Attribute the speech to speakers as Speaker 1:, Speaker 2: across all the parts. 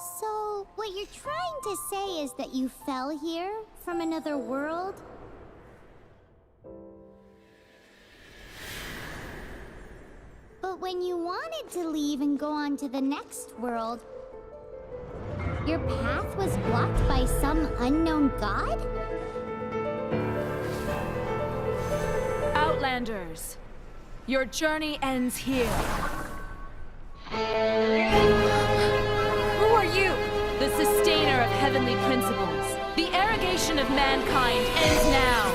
Speaker 1: So, what you're trying to say is that you fell here from another world? But when you wanted to leave and go on to the next world, your path was blocked by some unknown god?
Speaker 2: Outlanders, your journey ends here. Who are you? The sustainer of heavenly principles. The arrogation of mankind ends now.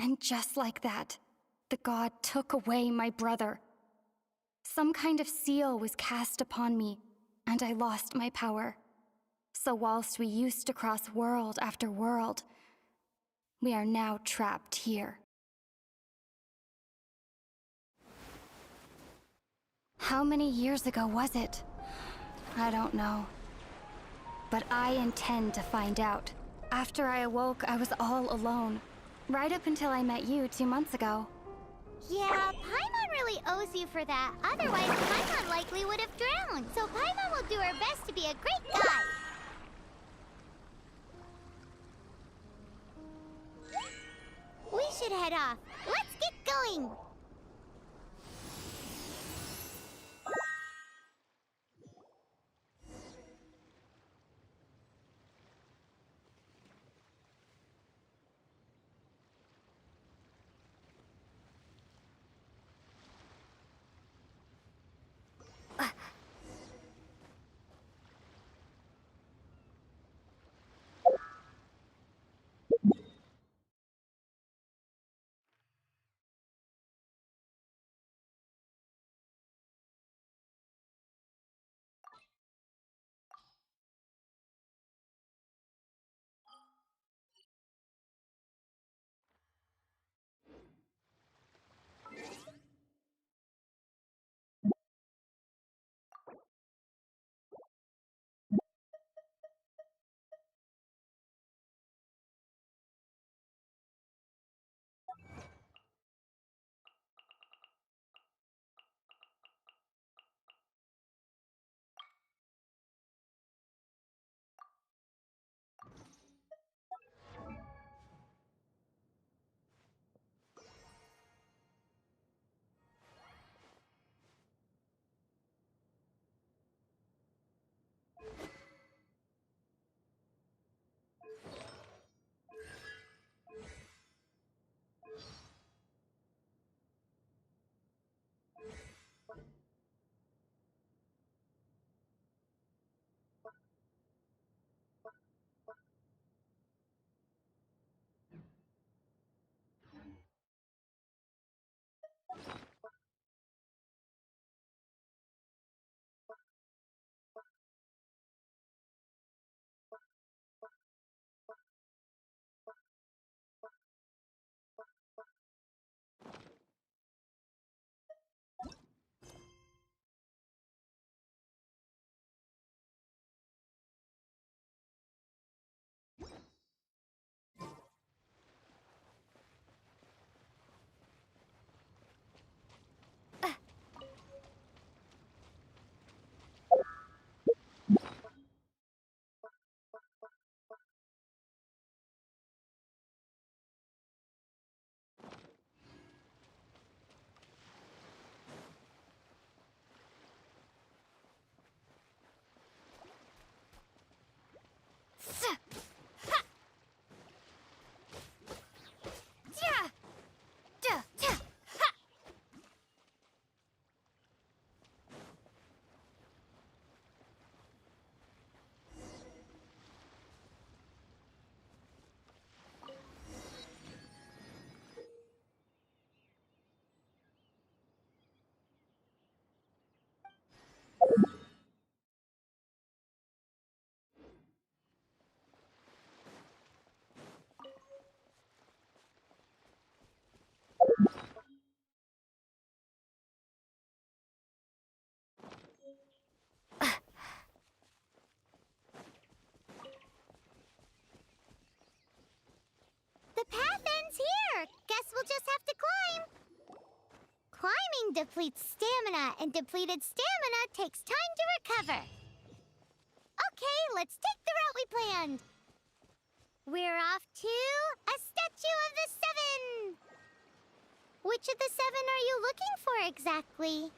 Speaker 3: And just like that, the god took away my brother. Some kind of seal was cast upon me, and I lost my power. So whilst we used to cross world after world, we are now trapped here. How many years ago was it? I don't know. But I intend to find out. After I awoke, I was all alone. Right up until I met you 2 months ago.
Speaker 1: Yeah, Paimon really owes you for that. Otherwise, Paimon likely would have drowned. So Paimon will do her best to be a great guide. We should head off. Let's get going! Seven depletes stamina, and depleted stamina takes time to recover. Okay, let's take the route we planned. We're off to a statue of the Seven. Which of the seven are you looking for exactly?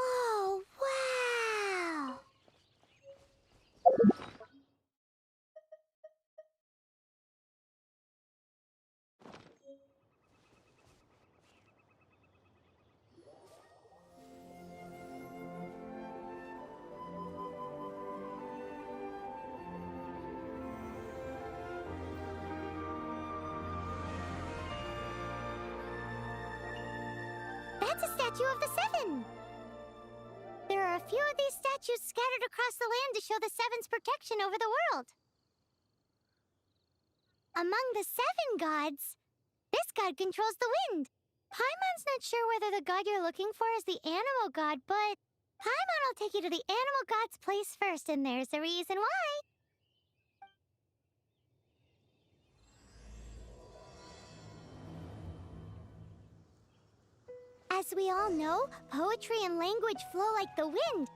Speaker 1: Oh, wow! That's a statue of the Seven! There are a few of these statues scattered across the land to show the Seven's protection over the world. Among the seven gods, this god controls the wind. Paimon's not sure whether the god you're looking for is the animal god, but Paimon will take you to the animal god's place first, and there's a reason why. As we all know, poetry and language flow like the wind.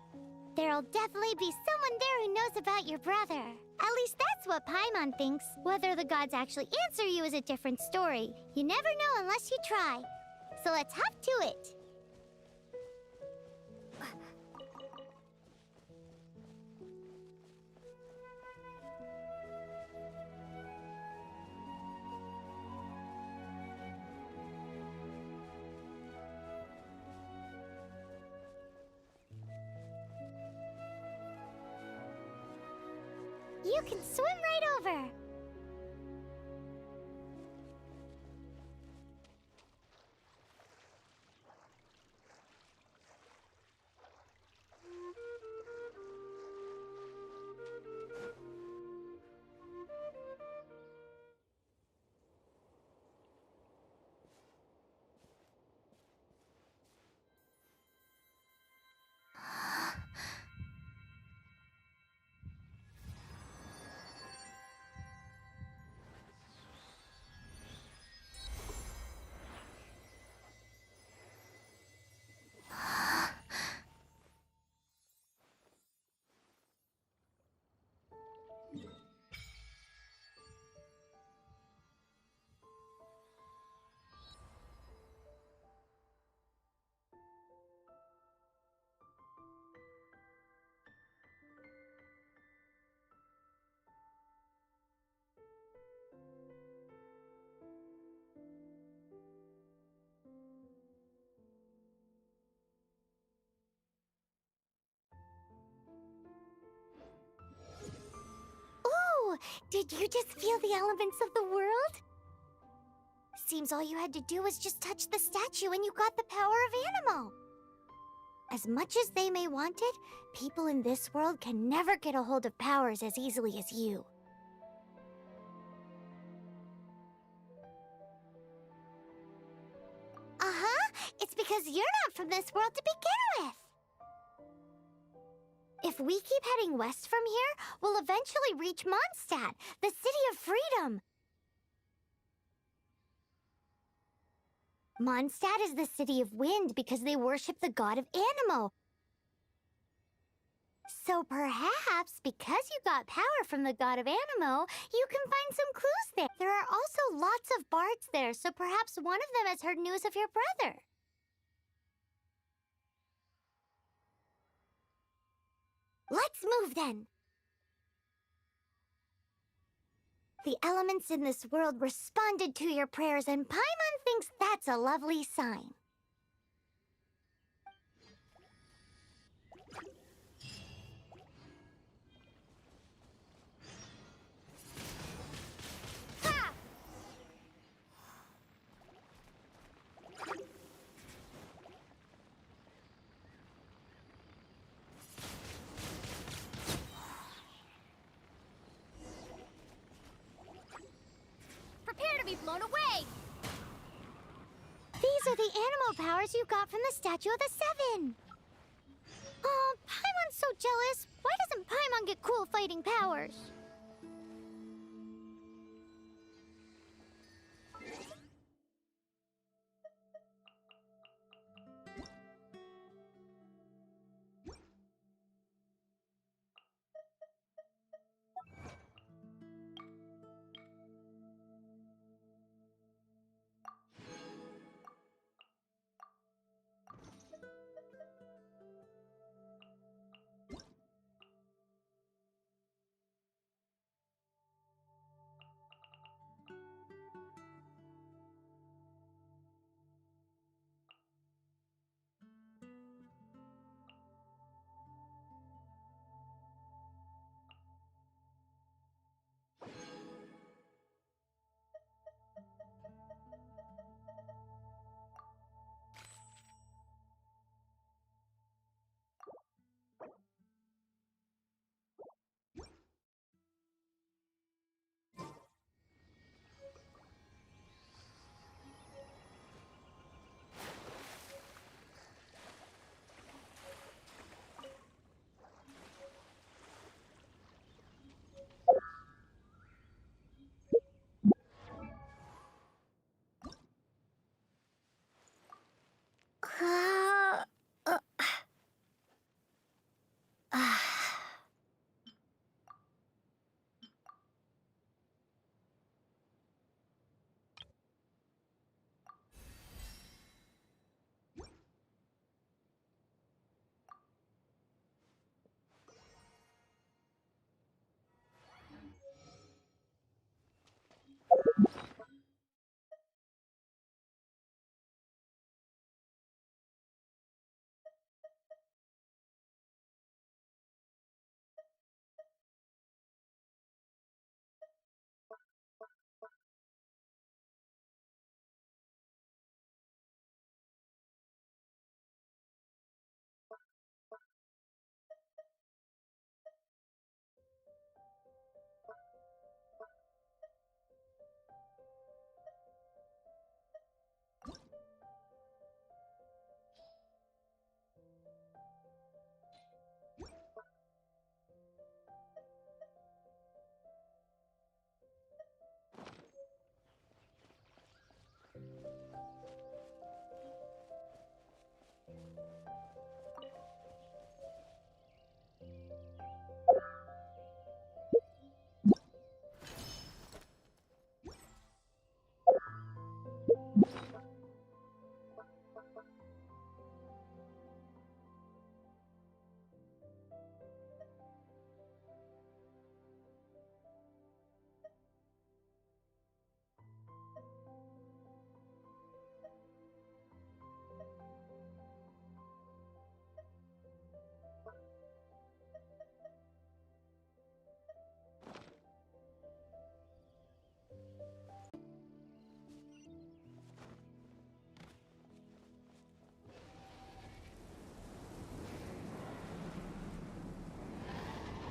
Speaker 1: There'll definitely be someone there who knows about your brother. At least that's what Paimon thinks. Whether the gods actually answer you is a different story. You never know unless you try. So let's hop to it. You can swim right over. Did you just feel the elements of the world? Seems all you had to do was just touch the statue and you got the power of Animo. As much as they may want it, people in this world can never get a hold of powers as easily as you. It's because you're not from this world to begin with. If we keep heading west from here, we'll eventually reach Mondstadt, the city of freedom. Mondstadt is the city of wind because they worship the god of Animo. So perhaps, because you got power from the god of Animo, you can find some clues there. There are also lots of bards there, so perhaps one of them has heard news of your brother. Let's move then. The elements in this world responded to your prayers, and Paimon thinks that's a lovely sign. are the animal powers you got from the Statue of the Seven. Oh, Paimon's so jealous. Why doesn't Paimon get cool fighting powers?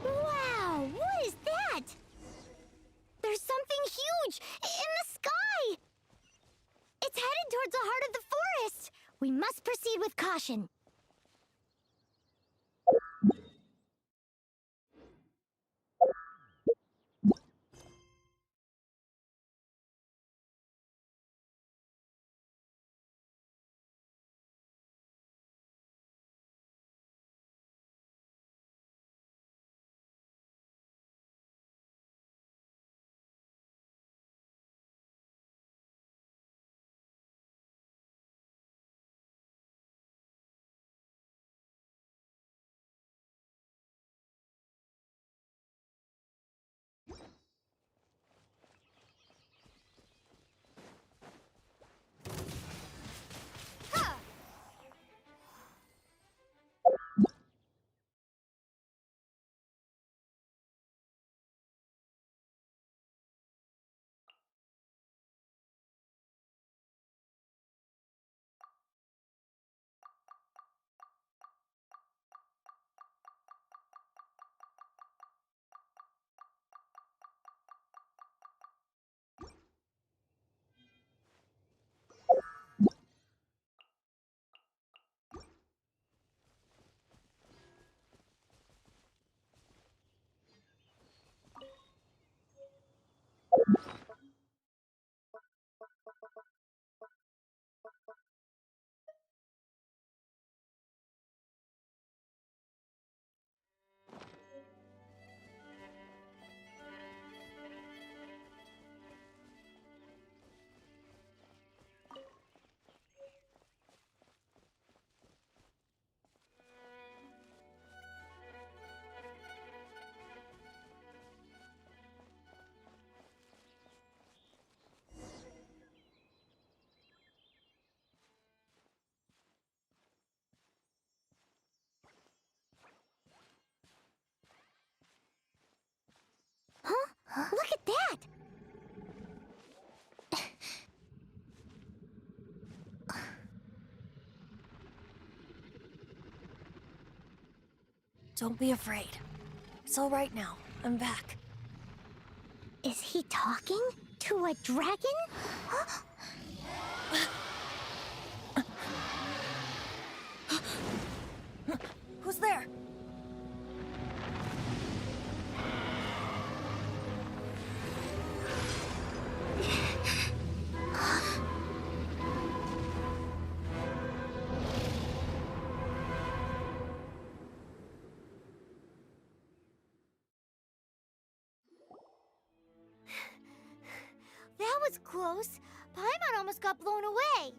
Speaker 1: Wow, what is that? There's something huge in the sky! It's headed towards the heart of the forest! We must proceed with caution. Huh? Look at that!
Speaker 4: Don't be afraid. It's all right now. I'm back.
Speaker 1: Is he talking to a dragon?
Speaker 4: Who's there?
Speaker 1: That was close. Paimon almost got blown away.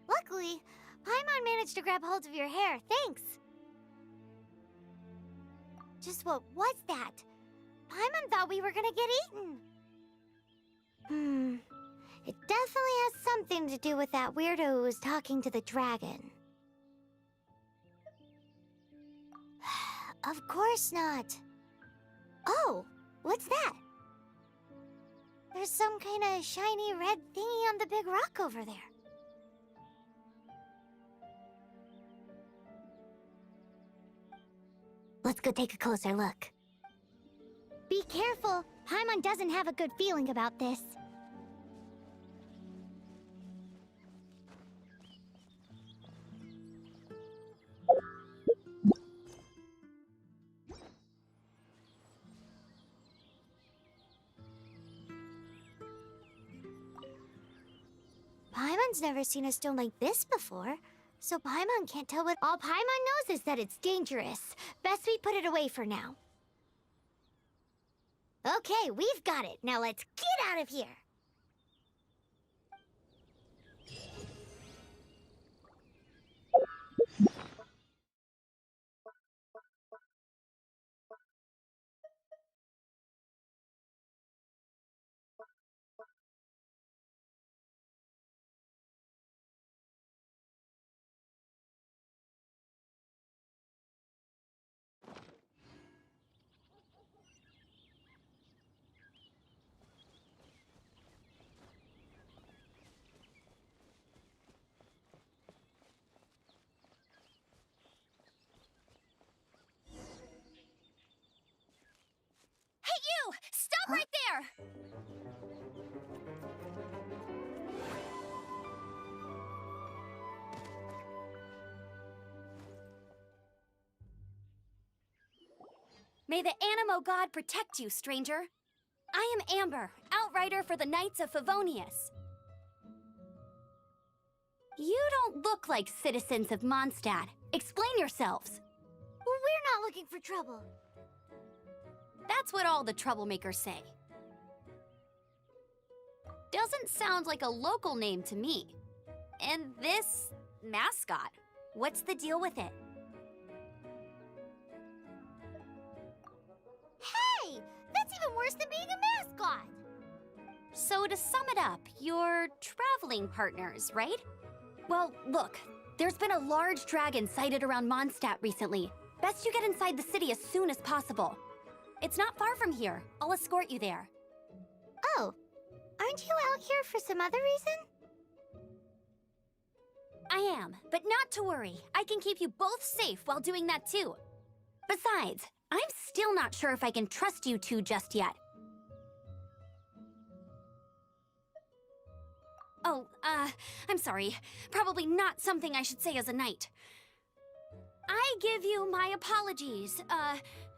Speaker 1: Luckily, Paimon managed to grab hold of your hair. Thanks. Just what was that? Paimon thought we were gonna get eaten. It definitely has something to do with that weirdo who was talking to the dragon. Of course not. Oh, what's that? There's some kind of shiny red thingy on the big rock over there. Let's go take a closer look. Be careful. Paimon doesn't have a good feeling about this. Paimon's never seen a stone like this before, so Paimon can't tell what... All Paimon knows is that it's dangerous. Best we put it away for now. Okay, we've got it. Now let's get out of here.
Speaker 3: Stop right there! May the Animo God protect you, stranger. I am Amber, outrider for the Knights of Favonius. You don't look like citizens of Mondstadt. Explain yourselves.
Speaker 1: We're not looking for trouble.
Speaker 3: That's what all the troublemakers say. Doesn't sound like a local name to me. And this mascot, what's the deal with it?
Speaker 1: Hey! That's even worse than being a mascot!
Speaker 3: So to sum it up, you're traveling partners, right? Well, look, there's been a large dragon sighted around Mondstadt recently. Best you get inside the city as soon as possible. It's not far from here. I'll escort you there.
Speaker 1: Oh, aren't you out here for some other reason?
Speaker 3: I am, but not to worry. I can keep you both safe while doing that too. Besides, I'm still not sure if I can trust you two just yet. Oh, I'm sorry. Probably not something I should say as a knight. I give you my apologies,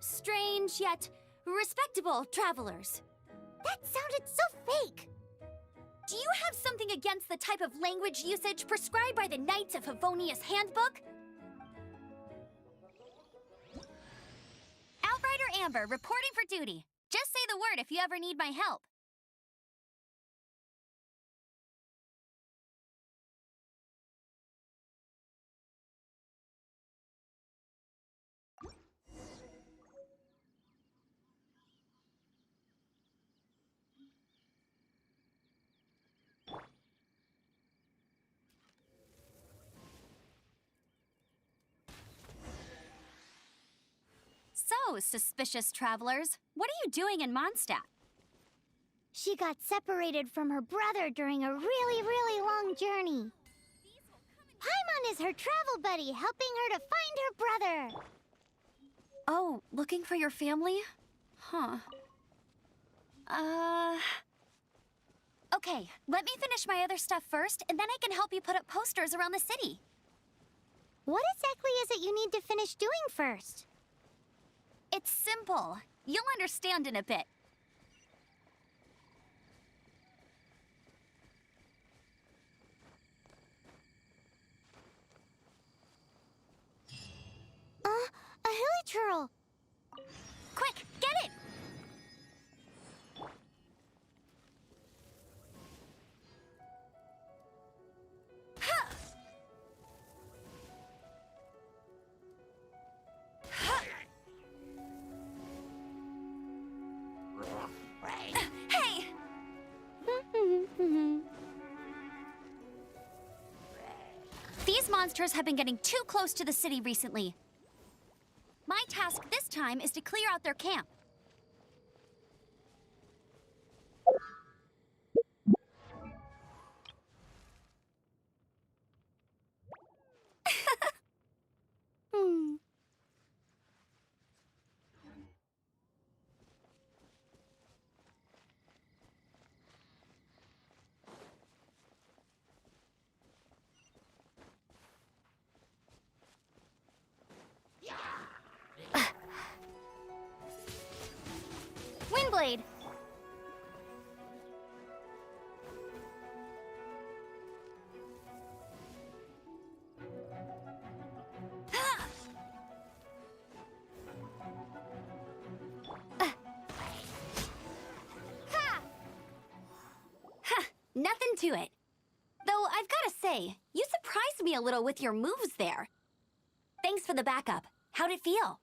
Speaker 3: strange yet respectable travelers.
Speaker 1: That sounded so fake. Do you have something against the type of language usage prescribed by the Knights of Favonius Handbook? Outrider Amber, reporting for duty. Just say the word if you ever need my help. So, suspicious travelers, what are you doing in Mondstadt? She got separated from her brother during a really long journey. Paimon is her travel buddy, helping her to find her brother. Oh, looking for your family? Huh. Okay, let me finish my other stuff first, and then I can help you put up posters around the city. What exactly is it you need to finish doing first? It's simple. You'll understand in a bit. A hilichurl! Quick, get it! Ha! Ha! Hey! These monsters have been getting too close to the city recently. My task this time is to clear out their camp. Windblade! Nothing to it. Though I've gotta say, you surprised me a little with your moves there. Thanks for the backup. How'd it feel?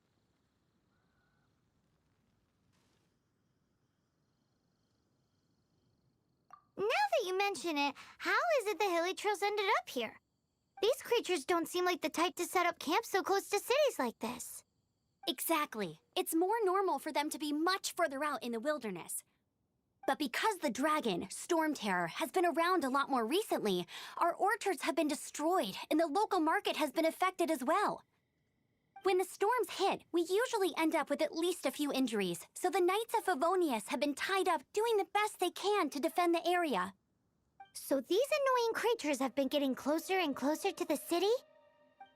Speaker 1: Now that you mention it, how is it the hilichurls ended up here? These creatures don't seem like the type to set up camp so close to cities like this. Exactly. It's more normal for them to be much further out in the wilderness. But because the dragon, Storm Terror, has been around a lot more recently, our orchards have been destroyed and the local market has been affected as well. When the storms hit, we usually end up with at least a few injuries, so the Knights of Favonius have been tied up doing the best they can to defend the area. So these annoying creatures have been getting closer and closer to the city?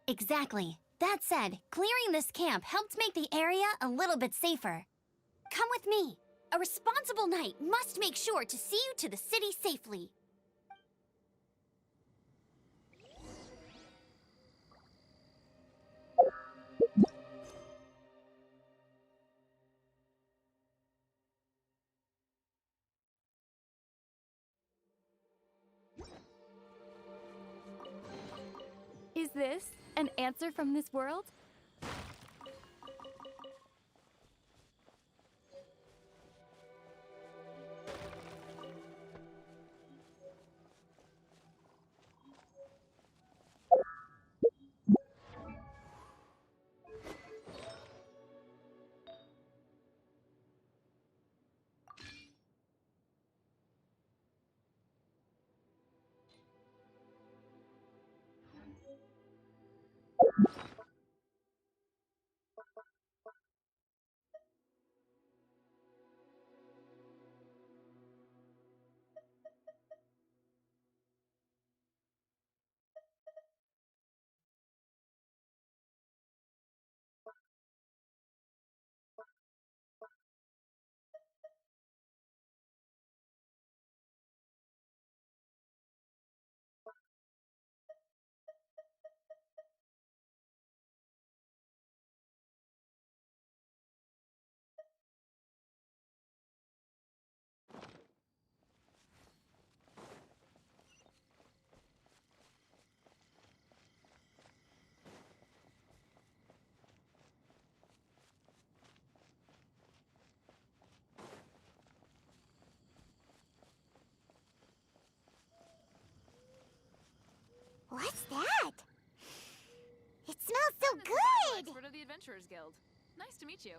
Speaker 1: Exactly. That said, clearing this camp helped make the area a little bit safer. Come with me. A responsible knight must make sure to see you to the city safely.
Speaker 2: Is this an answer from this world? Travelers Guild. Nice to meet you.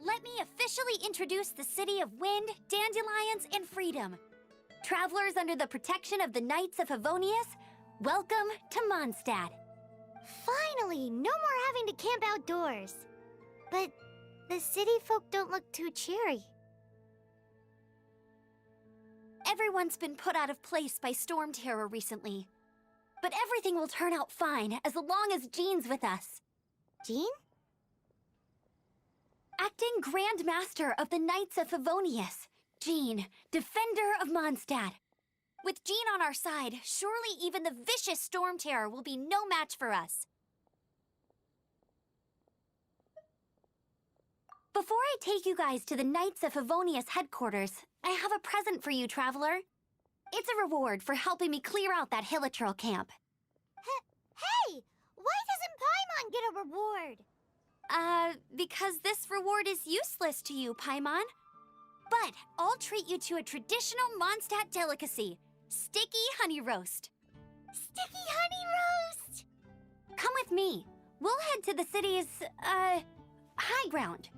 Speaker 1: Let me officially introduce the city of wind, dandelions, and freedom. Travelers under the protection of the Knights of Favonius, welcome to Mondstadt. Finally, no more having to camp outdoors. But the city folk don't look too cheery. Everyone's been put out of place by storm terror recently. But everything will turn out fine as long as Jean's with us. Jean? Acting Grand Master of the Knights of Favonius, Jean, Defender of Mondstadt. With Jean on our side, surely even the vicious storm terror will be no match for us. Before I take you guys to the Knights of Favonius headquarters, I have a present for you, Traveler. It's a reward for helping me clear out that Hilitril camp. Hey! Why doesn't Paimon get a reward? Because this reward is useless to you, Paimon. But I'll treat you to a traditional Mondstadt delicacy, sticky honey roast. Sticky honey roast! Come with me. We'll head to the city's, high ground.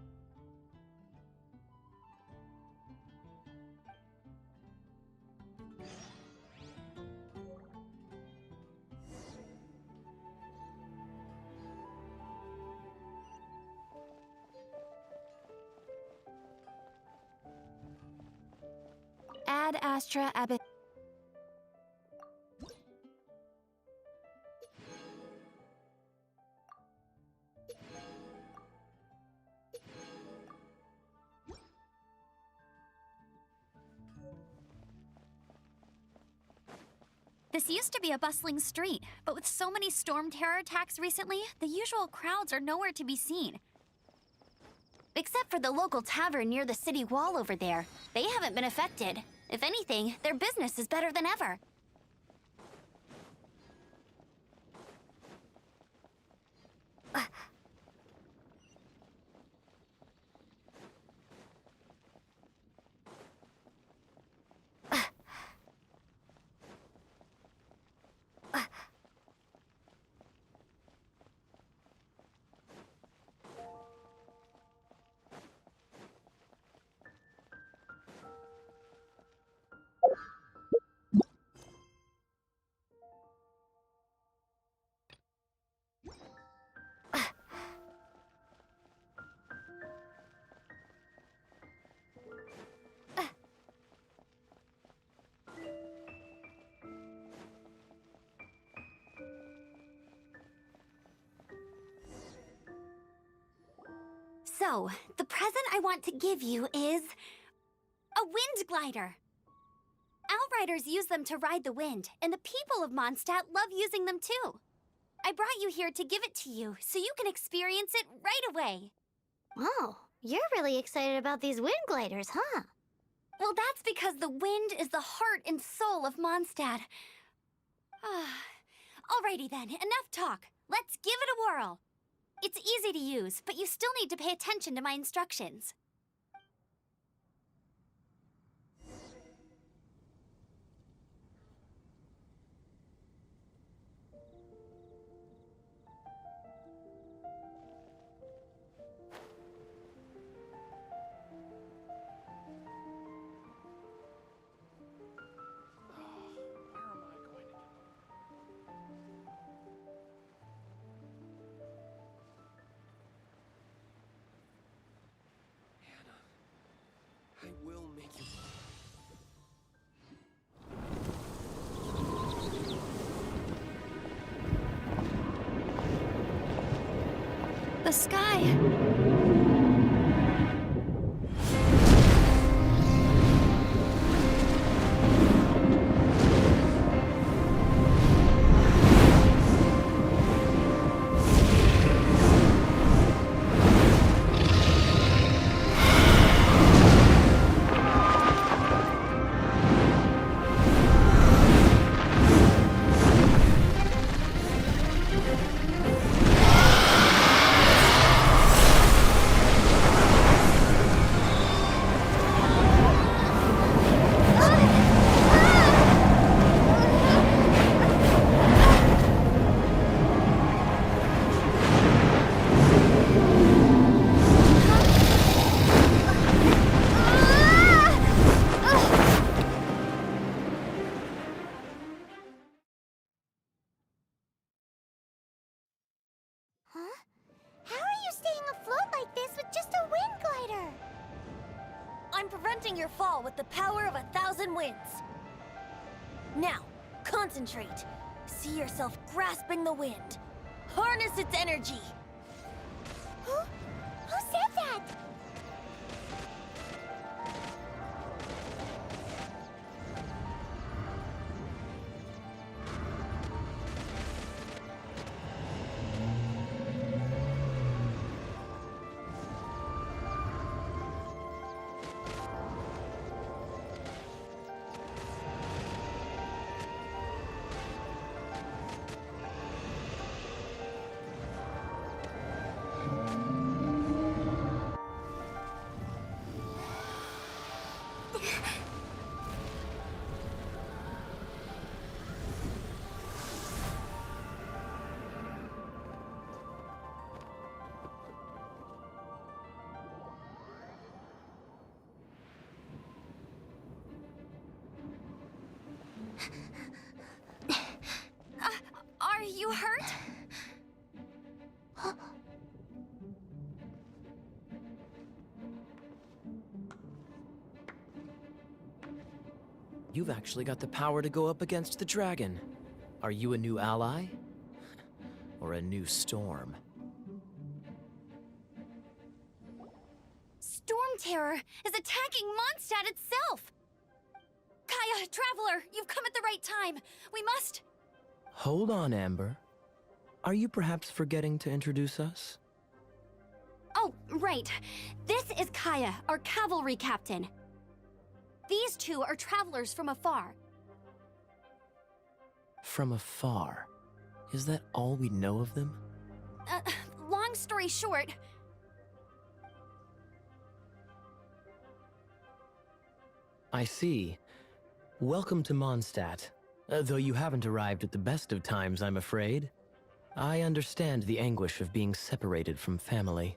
Speaker 1: Ad Astra Abbot. This used to be a bustling street, but with so many storm terror attacks recently, the usual crowds are nowhere to be seen. Except for the local tavern near the city wall over there. They haven't been affected. If anything, their business is better than ever. So, the present I want to give you is a wind glider. Outriders use them to ride the wind, and the people of Mondstadt love using them too. I brought you here to give it to you, so you can experience it right away. Oh, you're really excited about these wind gliders, huh? Well, that's because the wind is the heart and soul of Mondstadt. Alrighty then, enough talk. Let's give it a whirl. It's easy to use, but you still need to pay attention to my instructions.
Speaker 3: the sky.
Speaker 1: Huh? How are you staying afloat like this with just a wind glider?
Speaker 4: I'm preventing your fall with the power of 1,000 winds. Now, concentrate. See yourself grasping the wind. Harness its energy.
Speaker 1: Who said that?
Speaker 3: Are you hurt?
Speaker 5: You've actually got the power to go up against the dragon. Are you a new ally? Or a new storm?
Speaker 3: Storm Terror is attacking Mondstadt itself! Kaya, Traveler, you've come at the right time. We must...
Speaker 5: Hold on, Amber. Are you perhaps forgetting to introduce us?
Speaker 3: Oh, right. This is Kaya, our cavalry captain. These two are travelers from afar.
Speaker 5: From afar? Is that all we know of them?
Speaker 3: Long story short...
Speaker 5: I see. Welcome to Mondstadt. Though you haven't arrived at the best of times, I'm afraid. I understand the anguish of being separated from family.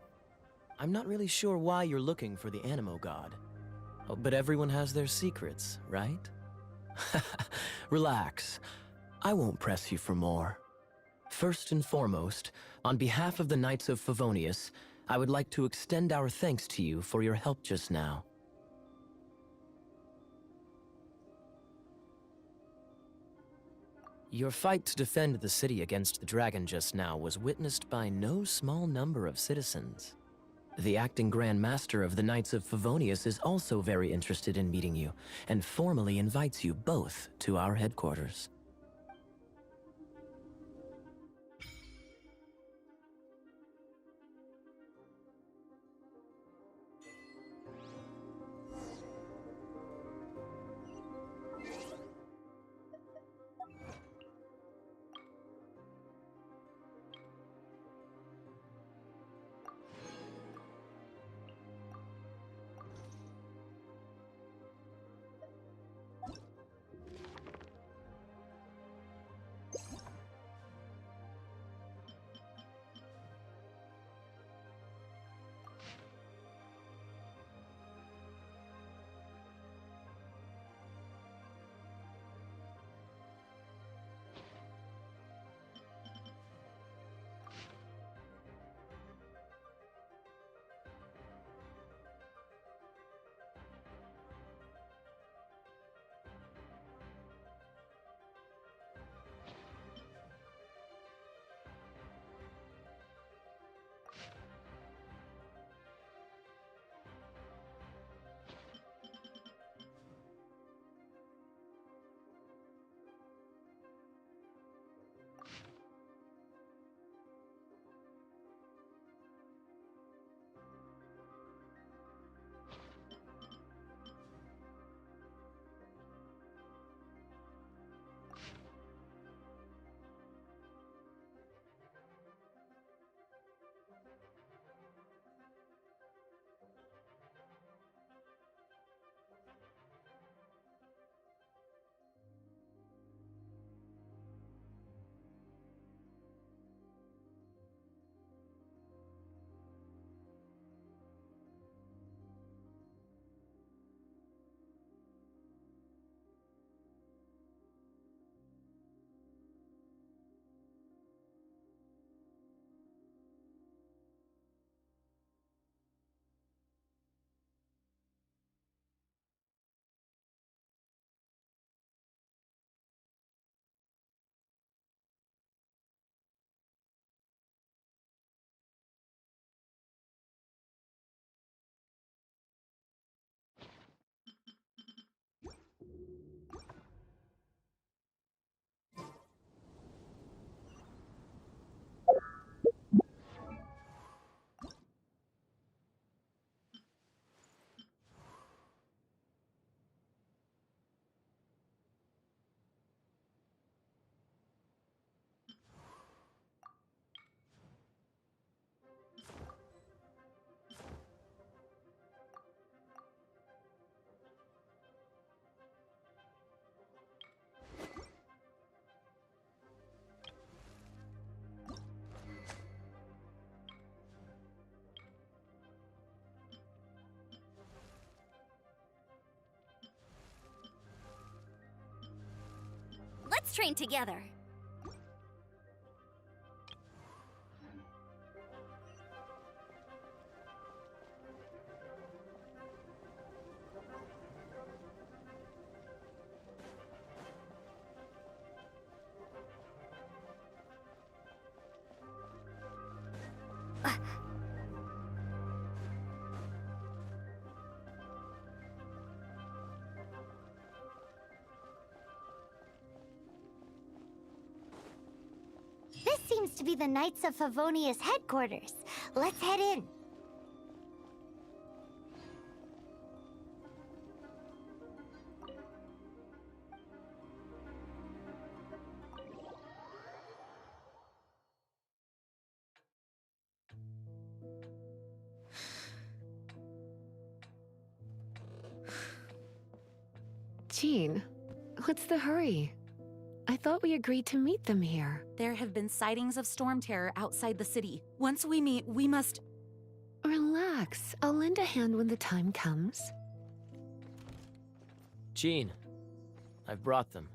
Speaker 5: I'm not really sure why you're looking for the Animo God. Oh, but everyone has their secrets, right? Relax. I won't press you for more. First and foremost, on behalf of the Knights of Favonius, I would like to extend our thanks to you for your help just now. Your fight to defend the city against the dragon just now was witnessed by no small number of citizens. The acting Grand Master of the Knights of Favonius is also very interested in meeting you, and formally invites you both to our headquarters.
Speaker 4: Let's train together.
Speaker 1: This seems to be the Knights of Favonius headquarters. Let's head in.
Speaker 6: Jean, what's the hurry? I thought we agreed to meet them here.
Speaker 2: There have been sightings of storm terror outside the city. Once we meet, we must...
Speaker 6: Relax. I'll lend a hand when the time comes.
Speaker 5: Jean, I've brought them.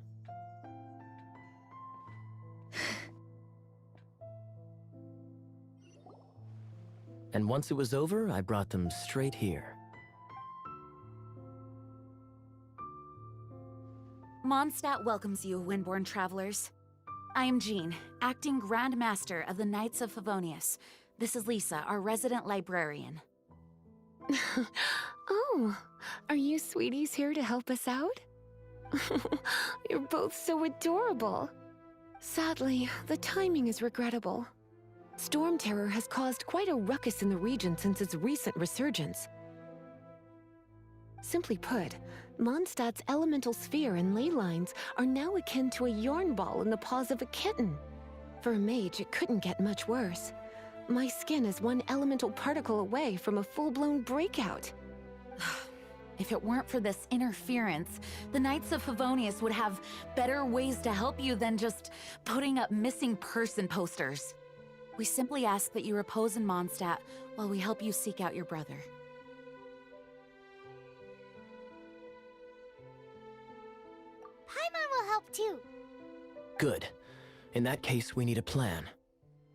Speaker 5: And once it was over, I brought them straight here.
Speaker 2: Mondstadt welcomes you, Windborn travelers. I am Jean, acting Grand Master of the Knights of Favonius. This is Lisa, our resident librarian.
Speaker 6: Oh, are you sweeties here to help us out? You're both so adorable. Sadly, the timing is regrettable. Storm terror has caused quite a ruckus in the region since its recent resurgence. Simply put, Mondstadt's elemental sphere and ley lines are now akin to a yarn ball in the paws of a kitten. For a mage, it couldn't get much worse. My skin is one elemental particle away from a full-blown breakout.
Speaker 2: If it weren't for this interference, the Knights of Favonius would have better ways to help you than just putting up missing person posters. We simply ask that you repose in Mondstadt while we help you seek out your brother.
Speaker 1: Paimon will help too.
Speaker 5: Good. In that case, we need a plan.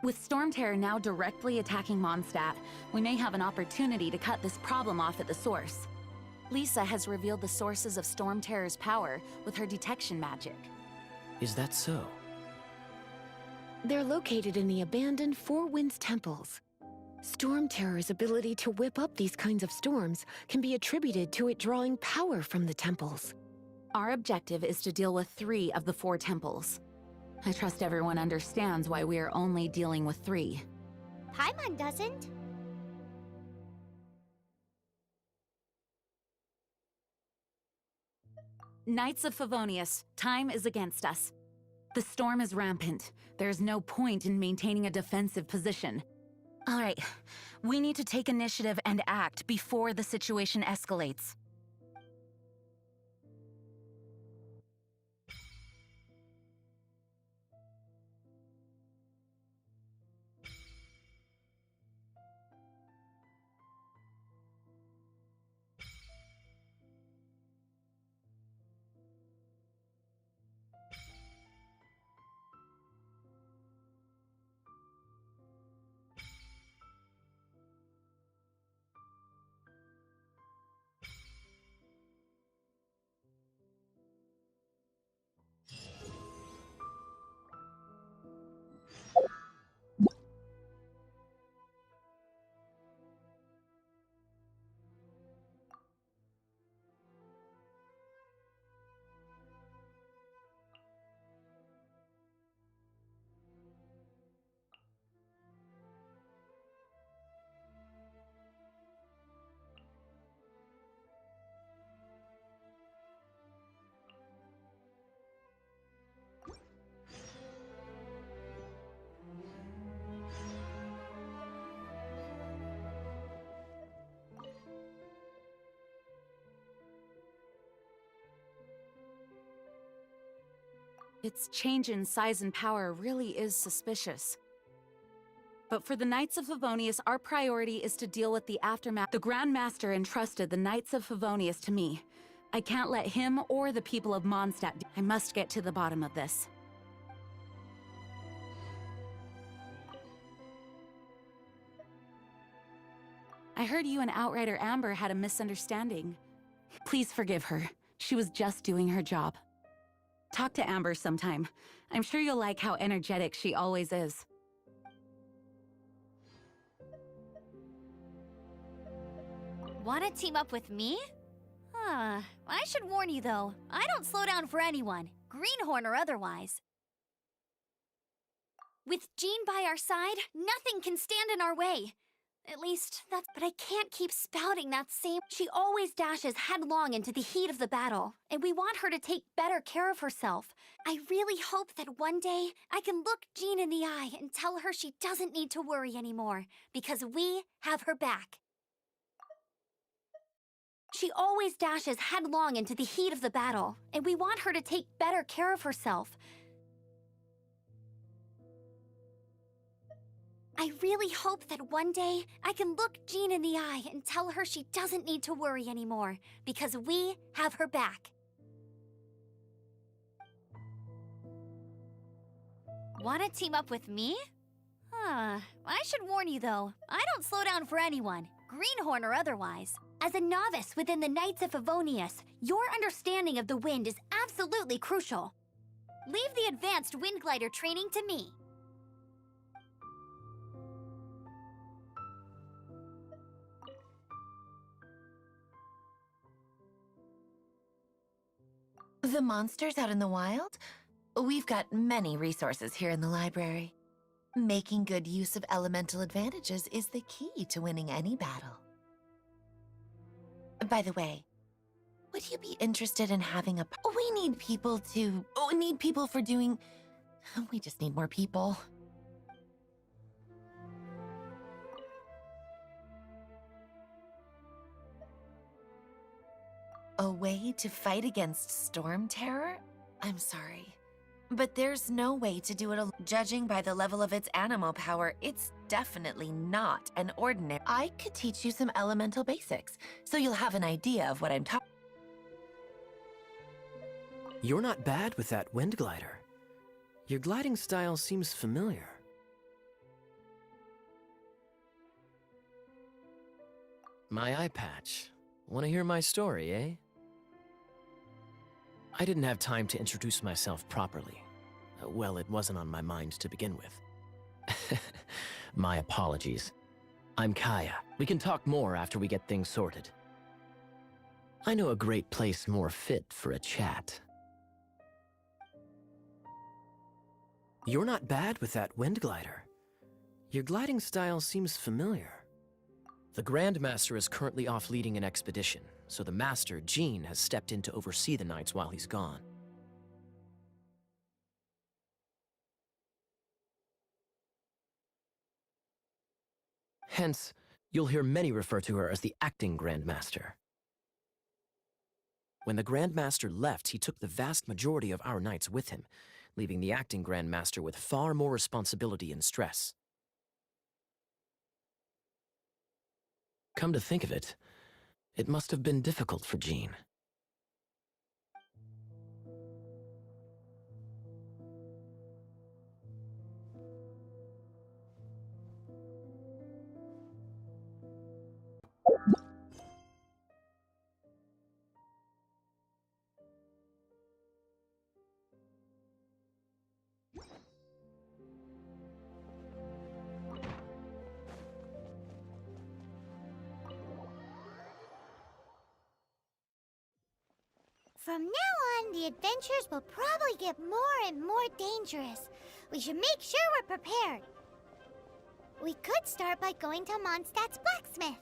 Speaker 2: With storm terror now directly attacking Mondstadt, we may have an opportunity to cut this problem off at the source. Lisa has revealed the sources of storm terror's power with her detection magic.
Speaker 5: Is that so?
Speaker 6: They're located in the abandoned Four Winds temples. Storm terror's ability to whip up these kinds of storms can be attributed to it drawing power from the temples.
Speaker 2: Our objective is to deal with 3 of the 4 temples. I trust everyone understands why we are only dealing with 3.
Speaker 1: Paimon doesn't.
Speaker 2: Knights of Favonius, time is against us. The storm is rampant. There's no point in maintaining a defensive position. All right, we need to take initiative and act before the situation escalates. Its change in size and power really is suspicious. But for the Knights of Favonius, our priority is to deal with the aftermath. The Grand Master entrusted the Knights of Favonius to me. I can't let him or the people of Mondstadt I must get to the bottom of this. I heard you and Outrider Amber had a misunderstanding. Please forgive her. She was just doing her job. Talk to Amber sometime. I'm sure you'll like how energetic she always is.
Speaker 4: Wanna team up with me? I should warn you though, I don't slow down for anyone, greenhorn or otherwise. With Jean by our side, nothing can stand in our way. At least, but I can't keep spouting that same... She always dashes headlong into the heat of the battle, and we want her to take better care of herself. I really hope that one day I can look Jean in the eye and tell her she doesn't need to worry anymore, because we have her back. She always dashes headlong into the heat of the battle, and we want her to take better care of herself. I really hope that one day I can look Jean in the eye and tell her she doesn't need to worry anymore, because we have her back. Wanna team up with me? I should warn you though, I don't slow down for anyone, greenhorn or otherwise. As a novice within the Knights of Favonius, your understanding of the wind is absolutely crucial. Leave the advanced wind glider training to me.
Speaker 7: The monsters out in the wild? We've got many resources here in the library. Making good use of elemental advantages is the key to winning any battle. By the way, would you be interested in having a... We need people to... We need people for doing... We just need more people. A way to fight against storm terror? I'm sorry, but there's no way to do it alone. Judging by the level of its animal power, it's definitely not an ordinary... I could teach you some elemental basics, so you'll have an idea of what I'm talking...
Speaker 5: You're not bad with that wind glider. Your gliding style seems familiar. My eye patch. Want to hear my story, eh? I didn't have time to introduce myself properly. Well, it wasn't on my mind to begin with. My apologies. I'm Kaya. We can talk more after we get things sorted. I know a great place more fit for a chat. You're not bad with that wind glider. Your gliding style seems familiar. The Grandmaster is currently off leading an expedition, so the Master, Jean, has stepped in to oversee the Knights while he's gone. Hence, you'll hear many refer to her as the Acting Grandmaster. When the Grandmaster left, he took the vast majority of our Knights with him, leaving the Acting Grandmaster with far more responsibility and stress. Come to think of it, it must have been difficult for Jean.
Speaker 1: From now on, the adventures will probably get more and more dangerous. We should make sure we're prepared. We could start by going to Mondstadt's blacksmith.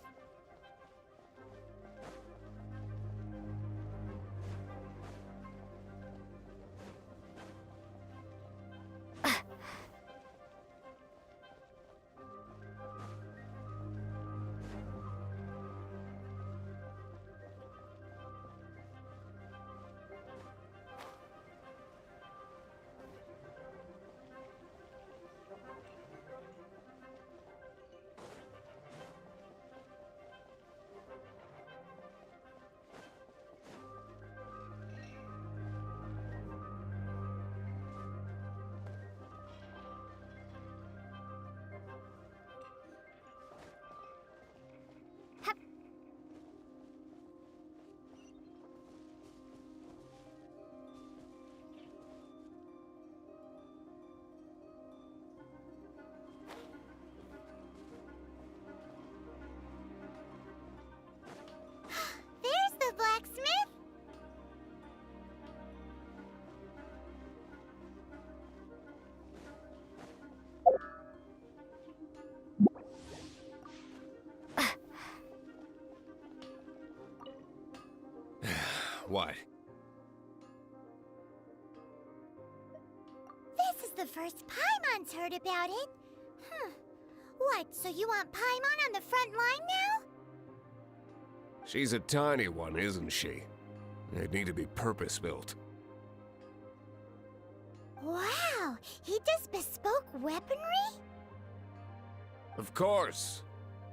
Speaker 8: What?
Speaker 1: This is the first Paimon's heard about it. What, so you want Paimon on the front line now?
Speaker 8: She's a tiny one, isn't she? They'd need to be purpose-built.
Speaker 1: Wow, he does bespoke weaponry?
Speaker 8: Of course.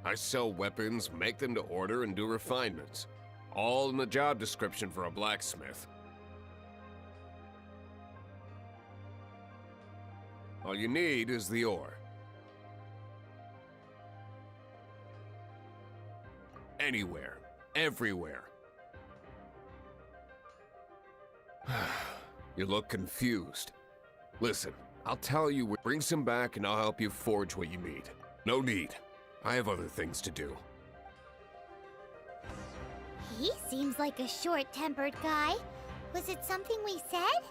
Speaker 8: I sell weapons, make them to order, and do refinements. All in the job description for a blacksmith. All you need is the ore. Anywhere. Everywhere. You look confused. Listen, I'll tell you where. Bring some back and I'll help you forge what you need. No need. I have other things to do.
Speaker 1: He seems like a short-tempered guy. Was it something we said?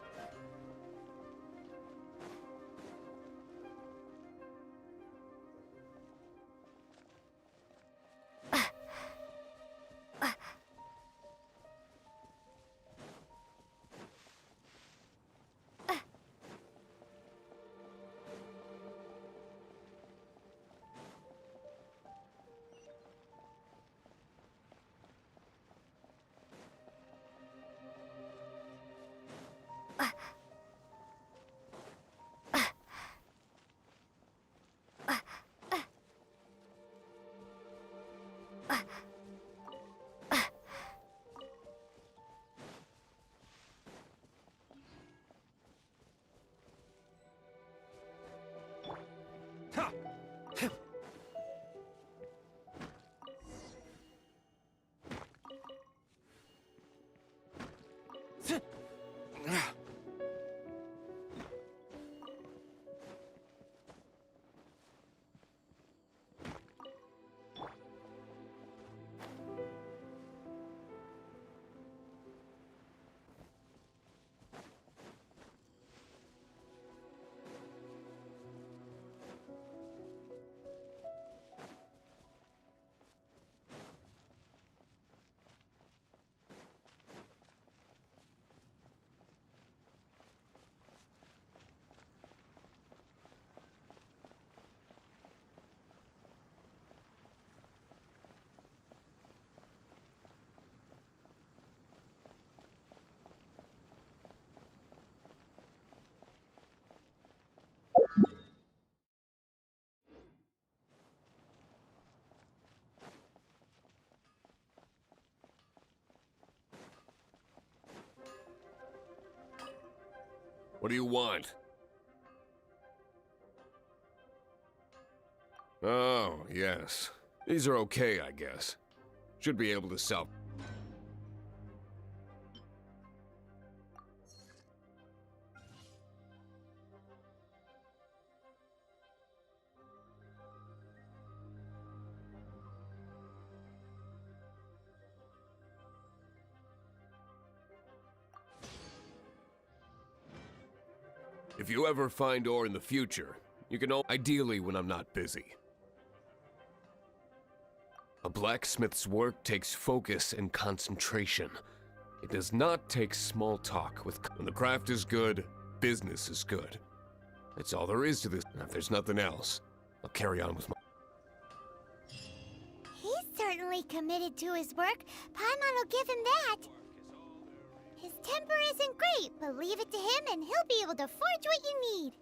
Speaker 8: What do you want? Oh, yes. These are okay, I guess. Should be able to sell. If you ever find ore in the future, you can ideally when I'm not busy. A blacksmith's work takes focus and concentration. It does not take small talk with. When the craft is good, business is good. That's all there is to this. And if there's nothing else, I'll carry on with my.
Speaker 1: He's certainly committed to his work. Paimon will give him that. His temper isn't great, but leave it to him and he'll be able to forge what you need.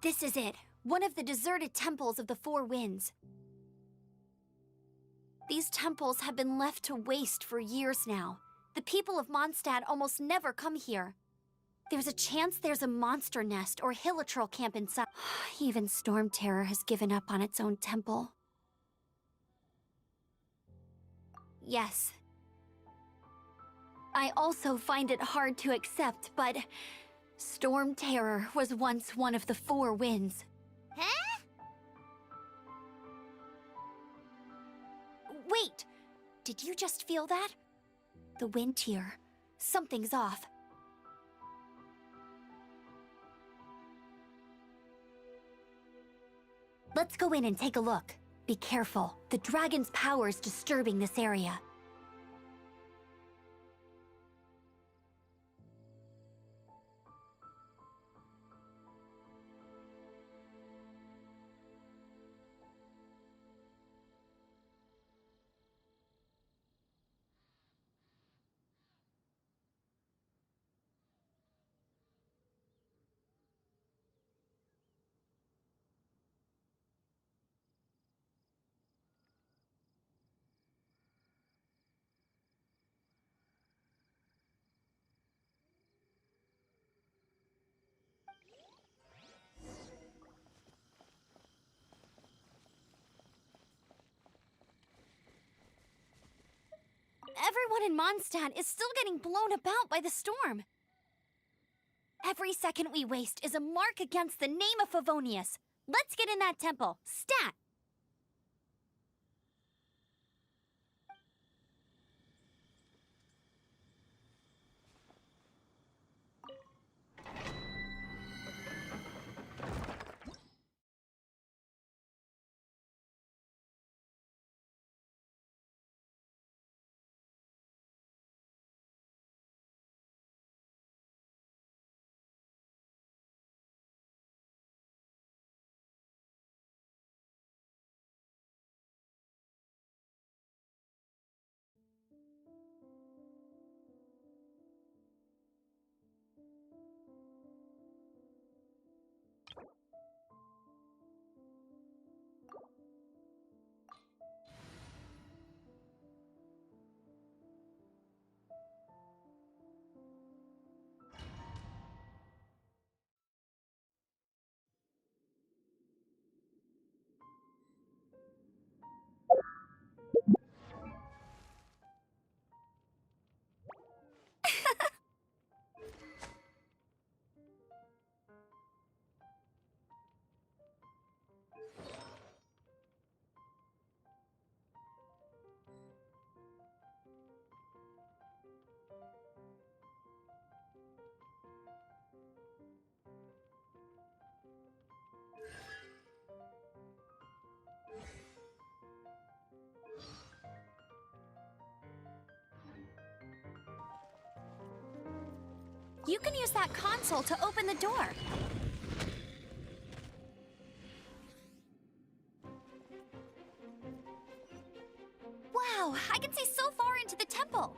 Speaker 1: This is it. One of the deserted temples of the Four Winds. These temples have been left to waste for years now. The people of Mondstadt almost never come here. There's a chance there's a monster nest or hilitrol camp inside. Even Storm Terror has given up on its own temple. Yes. I also find it hard to accept, but Storm Terror was once one of the Four Winds. Huh? Wait! Did you just feel that? The wind here. Something's off. Let's go in and take a look. Be careful. The dragon's power is disturbing this area. Everyone in Mondstadt is still getting blown about by the storm. Every second we waste is a mark against the name of Favonius. Let's get in that temple. Stat! You can use that console to open the door. Wow, I can see so far into the temple.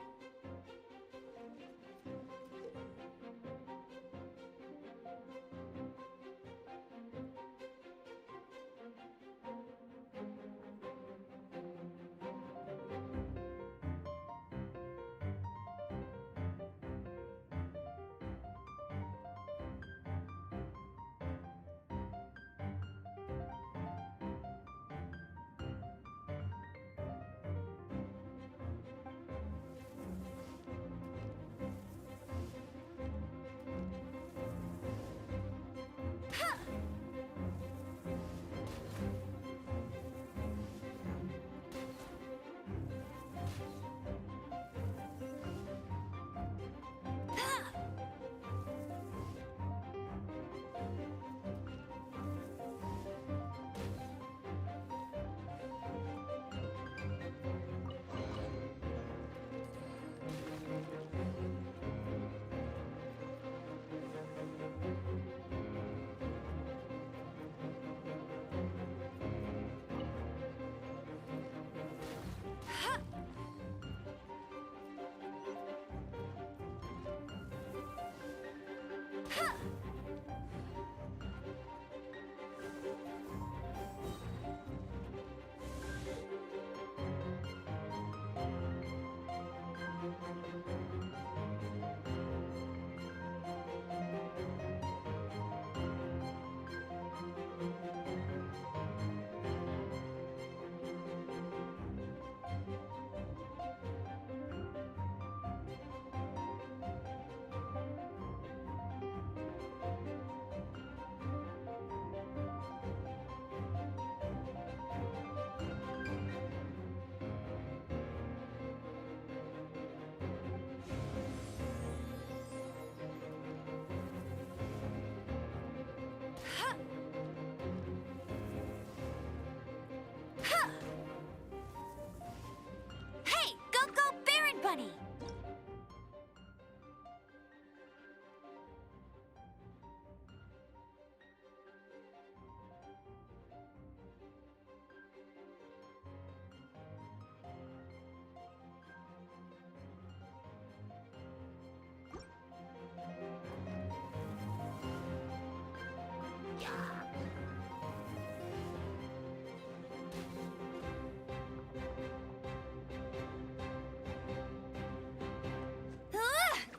Speaker 4: Hey, go Baron Bunny!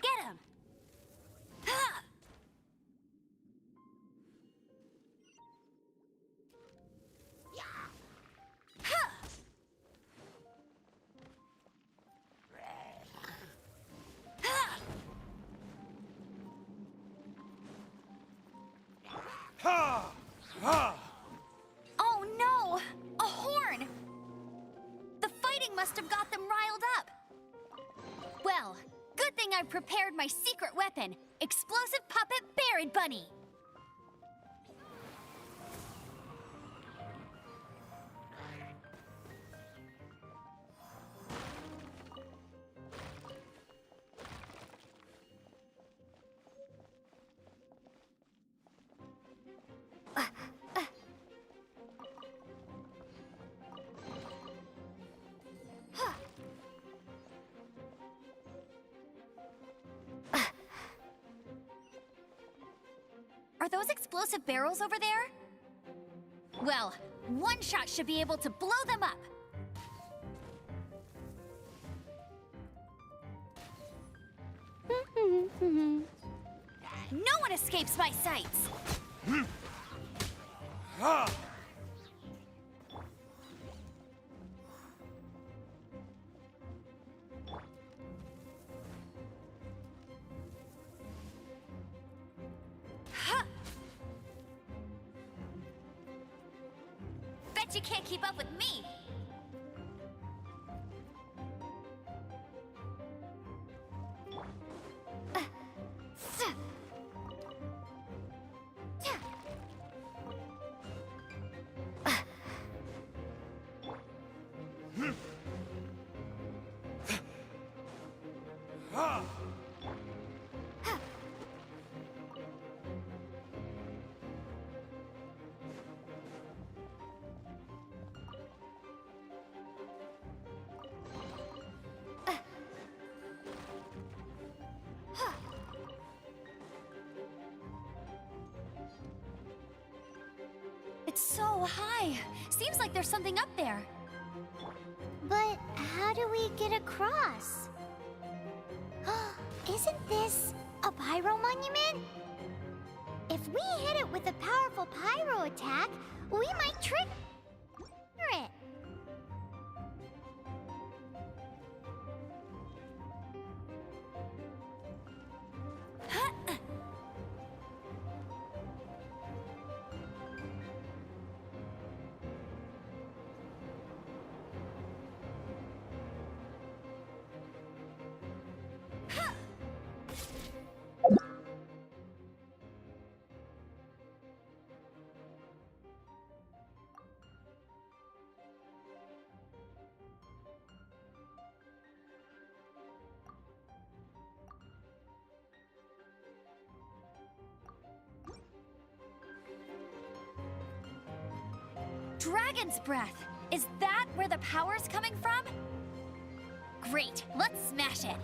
Speaker 4: Get him! Oh no! A horn! The fighting must have got them riled up. Well, good thing I've prepared my secret weapon, explosive puppet Baron Bunny. Are those explosive barrels over there? Well, one shot should be able to blow them up. No one escapes my sights. Bet you can't keep up with me. It's so high. Seems like there's something up there.
Speaker 1: But how do we get across? Isn't this a pyro monument? If we hit it with a powerful pyro attack, we might trigger it.
Speaker 4: Dragon's breath! Is that where the power's coming from? Great, let's smash it!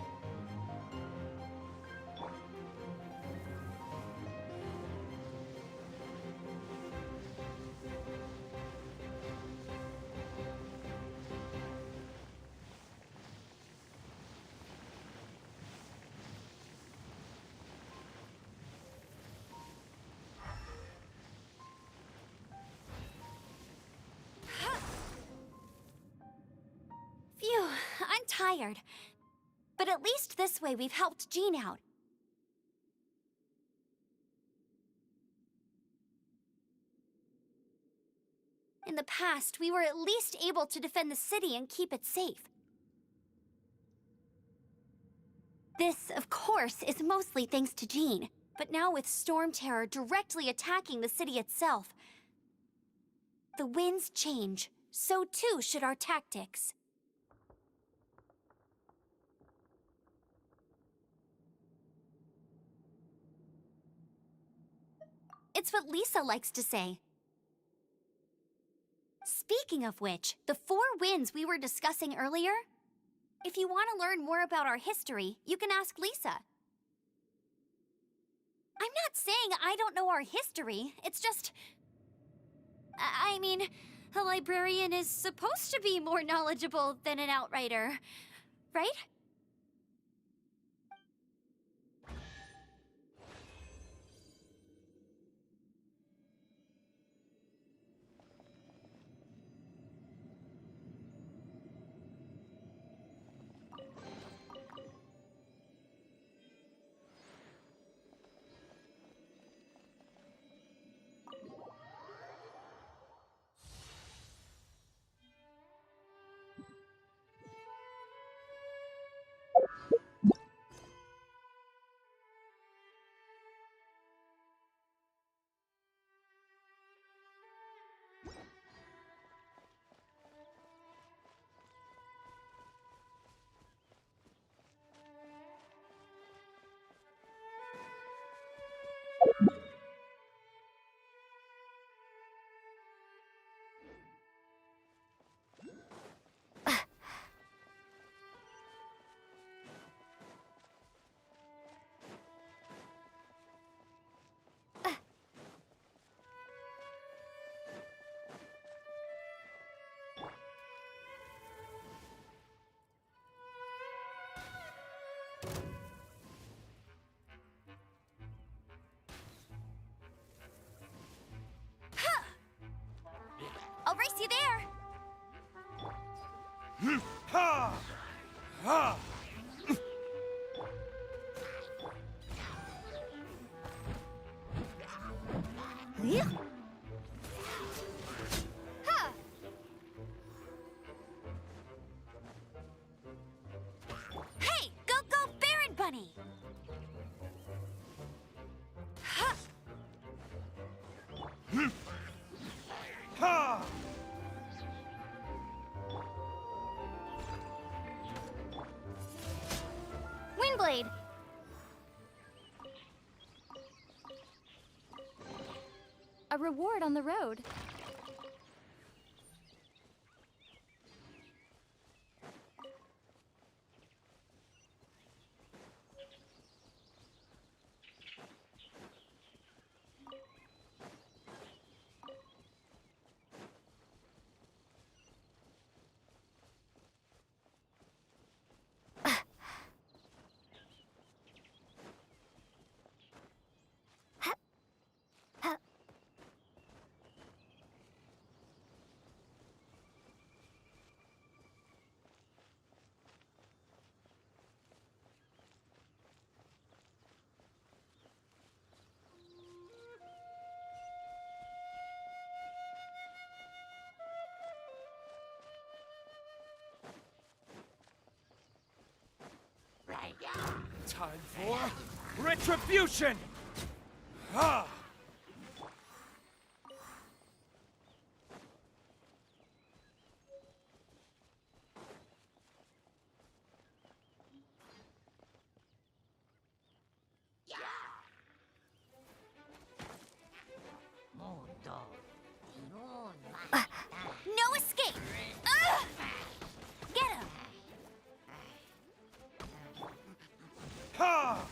Speaker 4: Phew, I'm tired. But at least this way we've helped Jean out. In the past, we were at least able to defend the city and keep it safe. This, of course, is mostly thanks to Jean. But now with Storm Terror directly attacking the city itself, the winds change. So too should our tactics. It's what Lisa likes to say. Speaking of which, the 4 winds we were discussing earlier, if you want to learn more about our history, you can ask Lisa. I'm not saying I don't know our history, it's just... I mean, a librarian is supposed to be more knowledgeable than an outrider, right? I'll race you there!
Speaker 9: Ha! Ha!
Speaker 4: Ha! Hey! Go, go, Baron Bunny! Ha!
Speaker 9: Ha!
Speaker 4: Windblade!
Speaker 3: A reward on the road.
Speaker 9: Time for retribution! Ha!
Speaker 4: No escape! Ugh! Get him!
Speaker 9: Ha!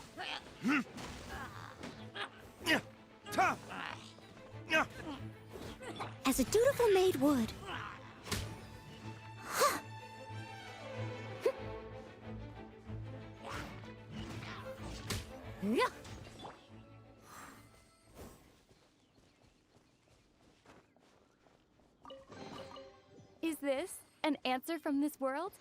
Speaker 9: Ta!
Speaker 1: As a dutiful maid would.
Speaker 3: Is this an answer from this world?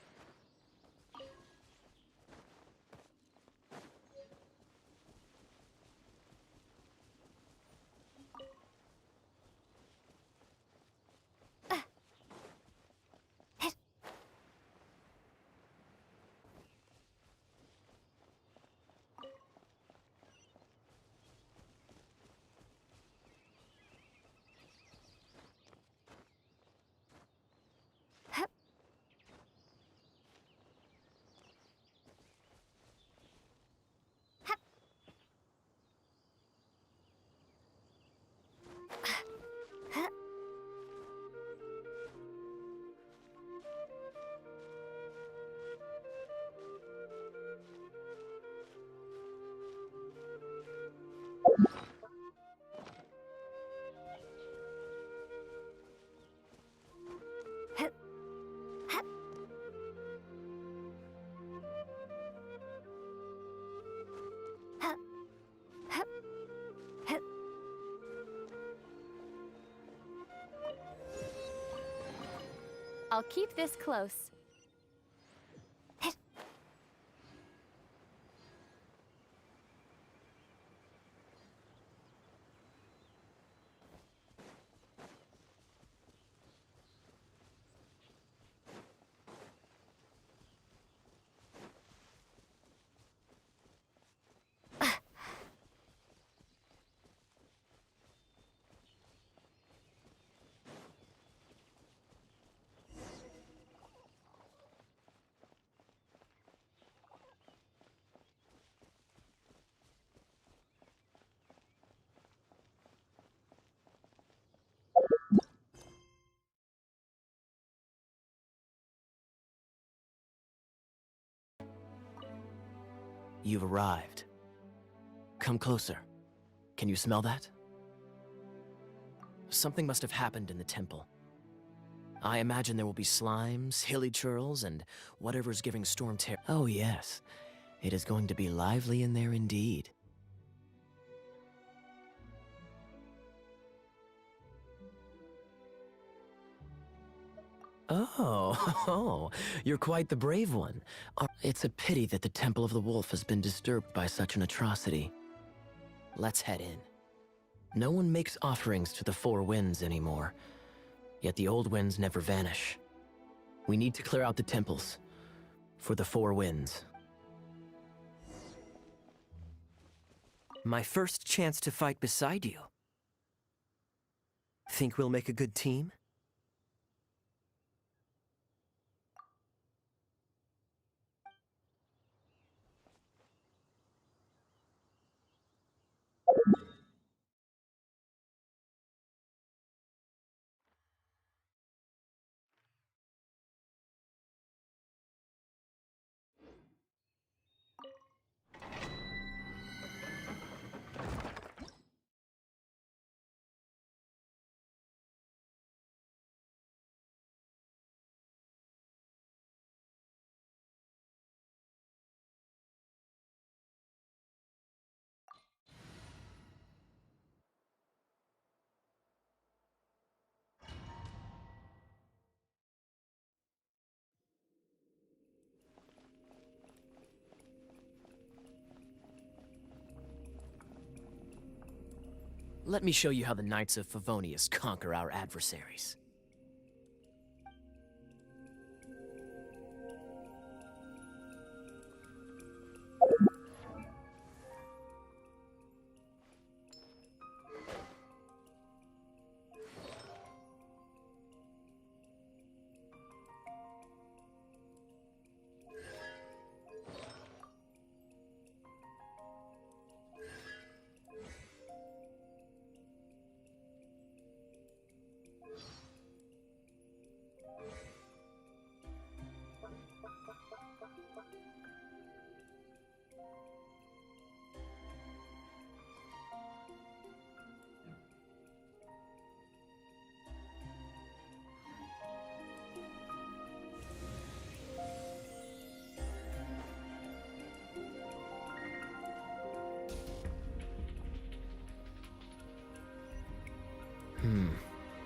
Speaker 3: I'll keep this close.
Speaker 5: You've arrived. Come closer. Can you smell that? Something must have happened in the temple. I imagine there will be slimes, hilly churls, and whatever's giving Storm terror. Oh yes, it is going to be lively in there indeed. Oh, you're quite the brave one. It's a pity that the Temple of the Wolf has been disturbed by such an atrocity. Let's head in. No one makes offerings to the Four Winds anymore, yet the old winds never vanish. We need to clear out the temples for the Four Winds.
Speaker 10: My first chance to fight beside you. Think we'll make a good team?
Speaker 5: Let me show you how the Knights of Favonius conquer our adversaries.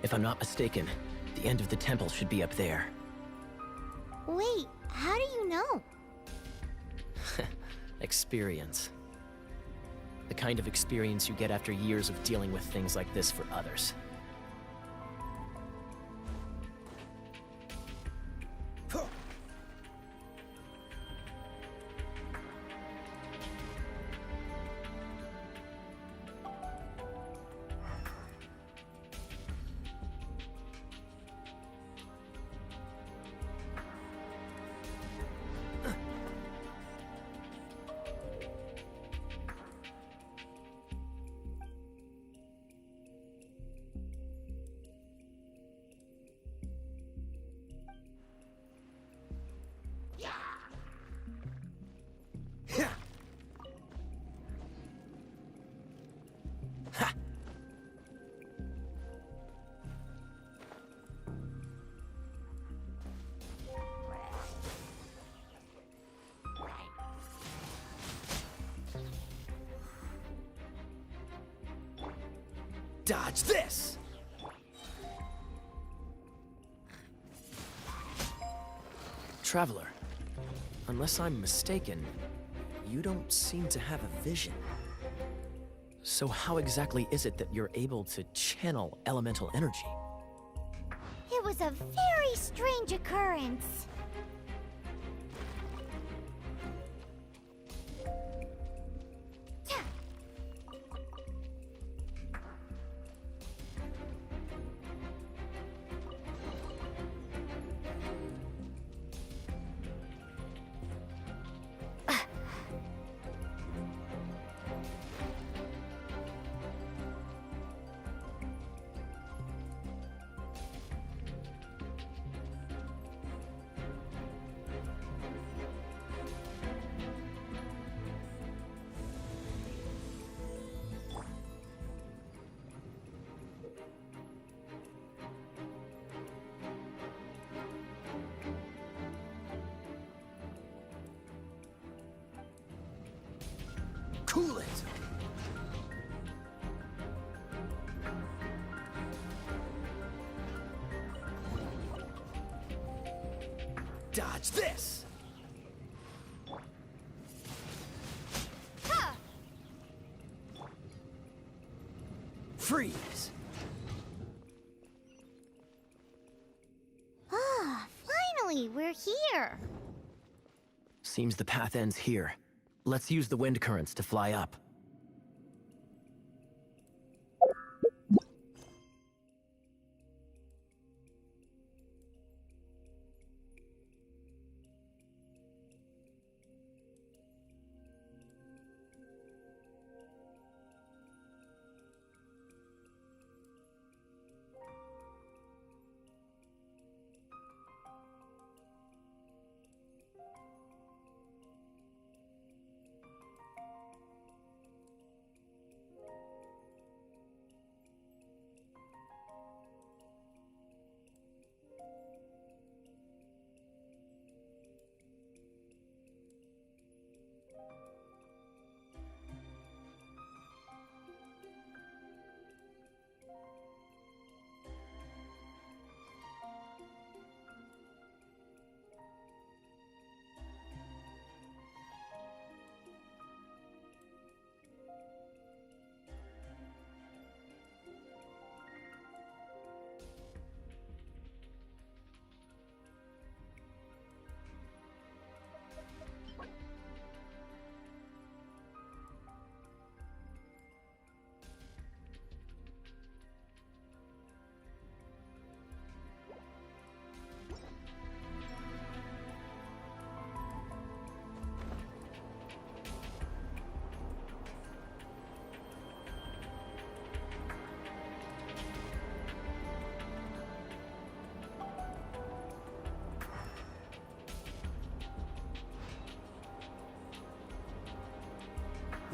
Speaker 5: If I'm not mistaken, the end of the temple should be up there.
Speaker 1: Wait, how do you know?
Speaker 5: Experience. The kind of experience you get after years of dealing with things like this for others.
Speaker 10: Dodge this! Traveler, unless I'm mistaken, you don't seem to have a vision. So how exactly is it that you're able to channel elemental energy?
Speaker 1: It was a very strange occurrence.
Speaker 10: Cool it! Dodge this! Freeze!
Speaker 1: Ah, finally, we're here.
Speaker 5: Seems the path ends here. Let's use the wind currents to fly up.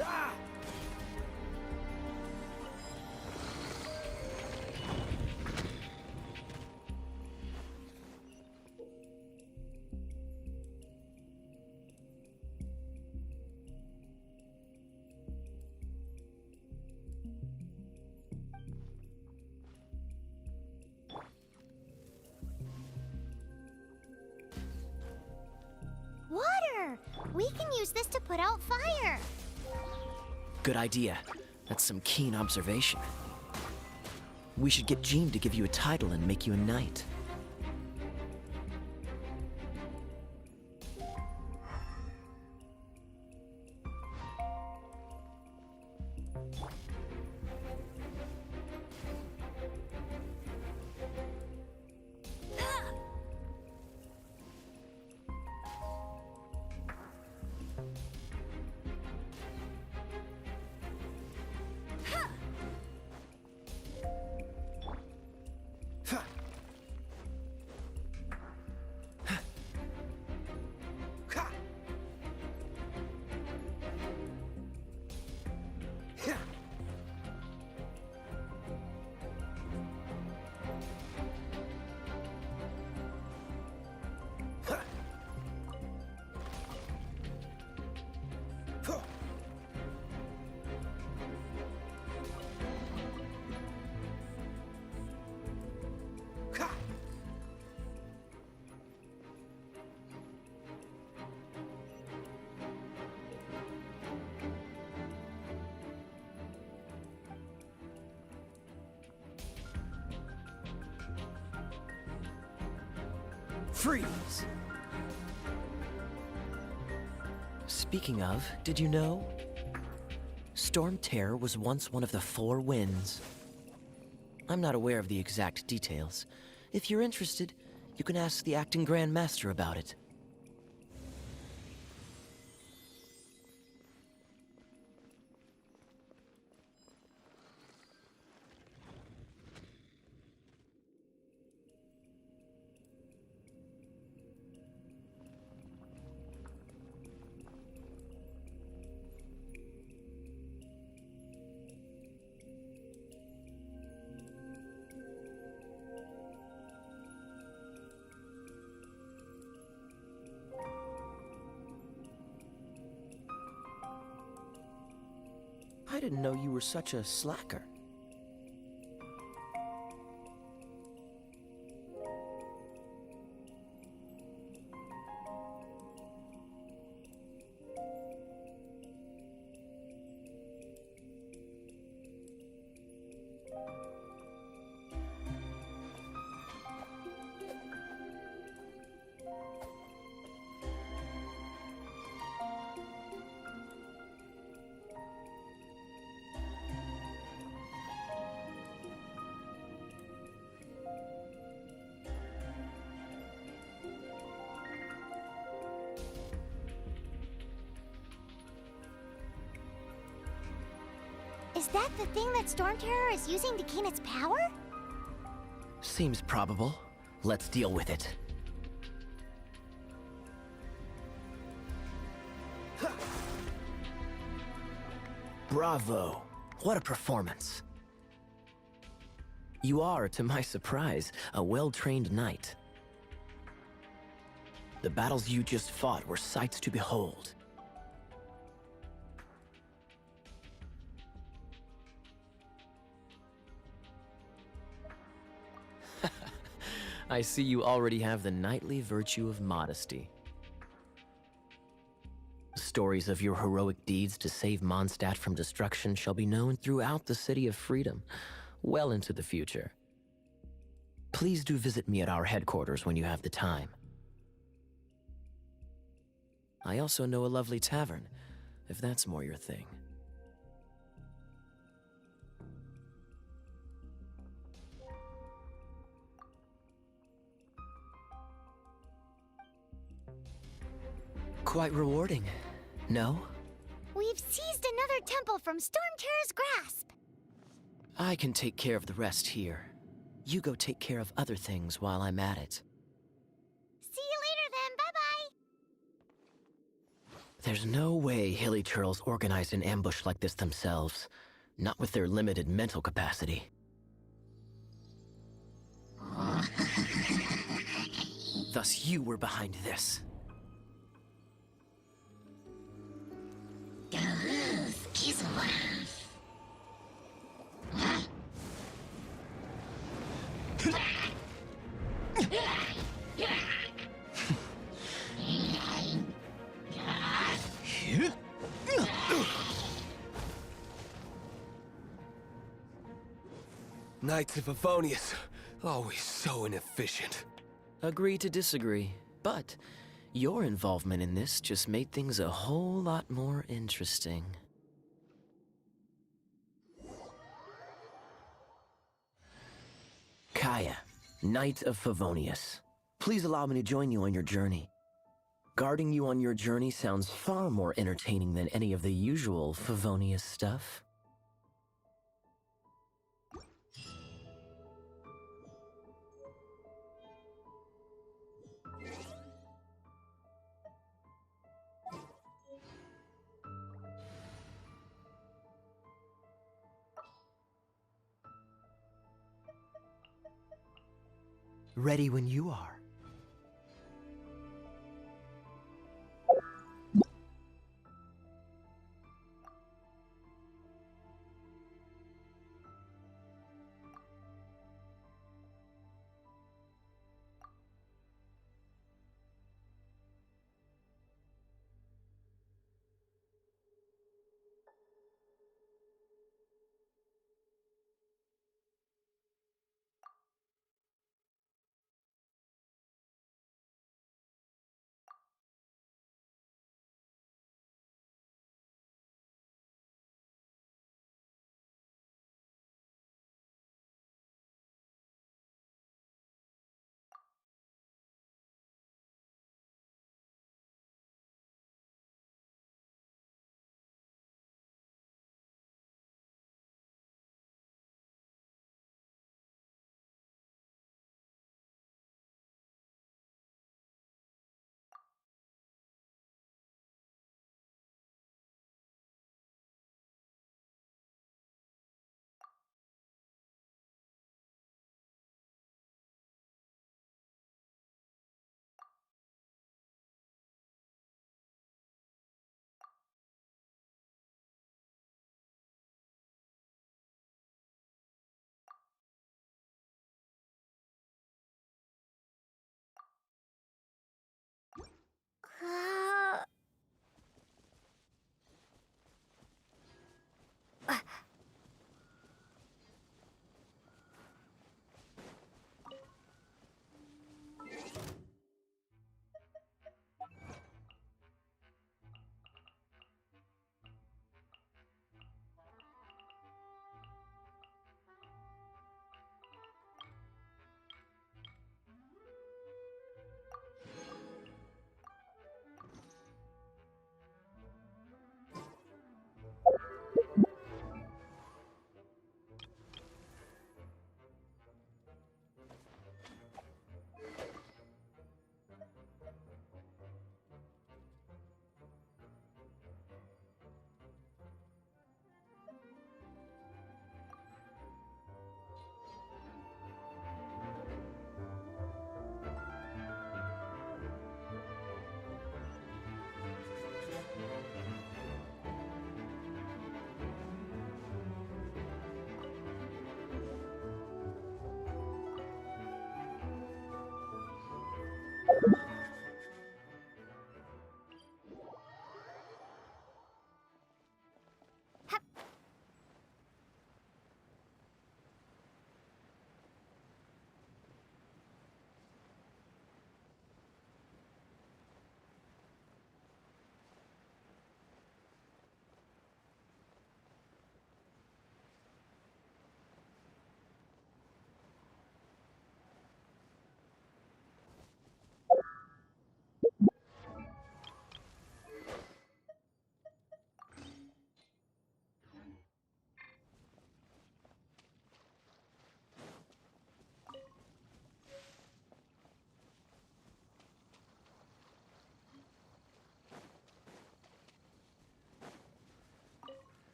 Speaker 9: Ah!
Speaker 1: Water! We can use this to put out fire.
Speaker 10: Good idea. That's some keen observation. We should get Jean to give you a title and make you a knight. Freeze! Speaking of, did you know? Storm Terror was once one of the 4 winds. I'm not aware of the exact details. If you're interested, you can ask the acting Grand Master about it. I didn't know you were such a slacker.
Speaker 1: Is that the thing that Storm Terror is using to gain its power?
Speaker 5: Seems probable. Let's deal with it. Bravo! What a performance. You are, to my surprise, a well-trained knight. The battles you just fought were sights to behold. I see you already have the knightly virtue of modesty. Stories of your heroic deeds to save Mondstadt from destruction shall be known throughout the City of Freedom, well into the future. Please do visit me at our headquarters when you have the time. I also know a lovely tavern, if that's more your thing. Quite rewarding, no?
Speaker 1: We've seized another temple from Storm Terror's grasp.
Speaker 10: I can take care of the rest here. You go take care of other things while I'm at it.
Speaker 1: See you later then, bye-bye.
Speaker 10: There's no way Hilly Turtles organized an ambush like this themselves. Not with their limited mental capacity. Thus you were behind this.
Speaker 8: Knights of Favonius, always so inefficient.
Speaker 10: Agree to disagree, but your involvement in this just made things a whole lot more interesting. Kaya, Knight of Favonius. Please allow me to join you on your journey. Guarding you on your journey sounds far more entertaining than any of the usual Favonius stuff. Ready when you are.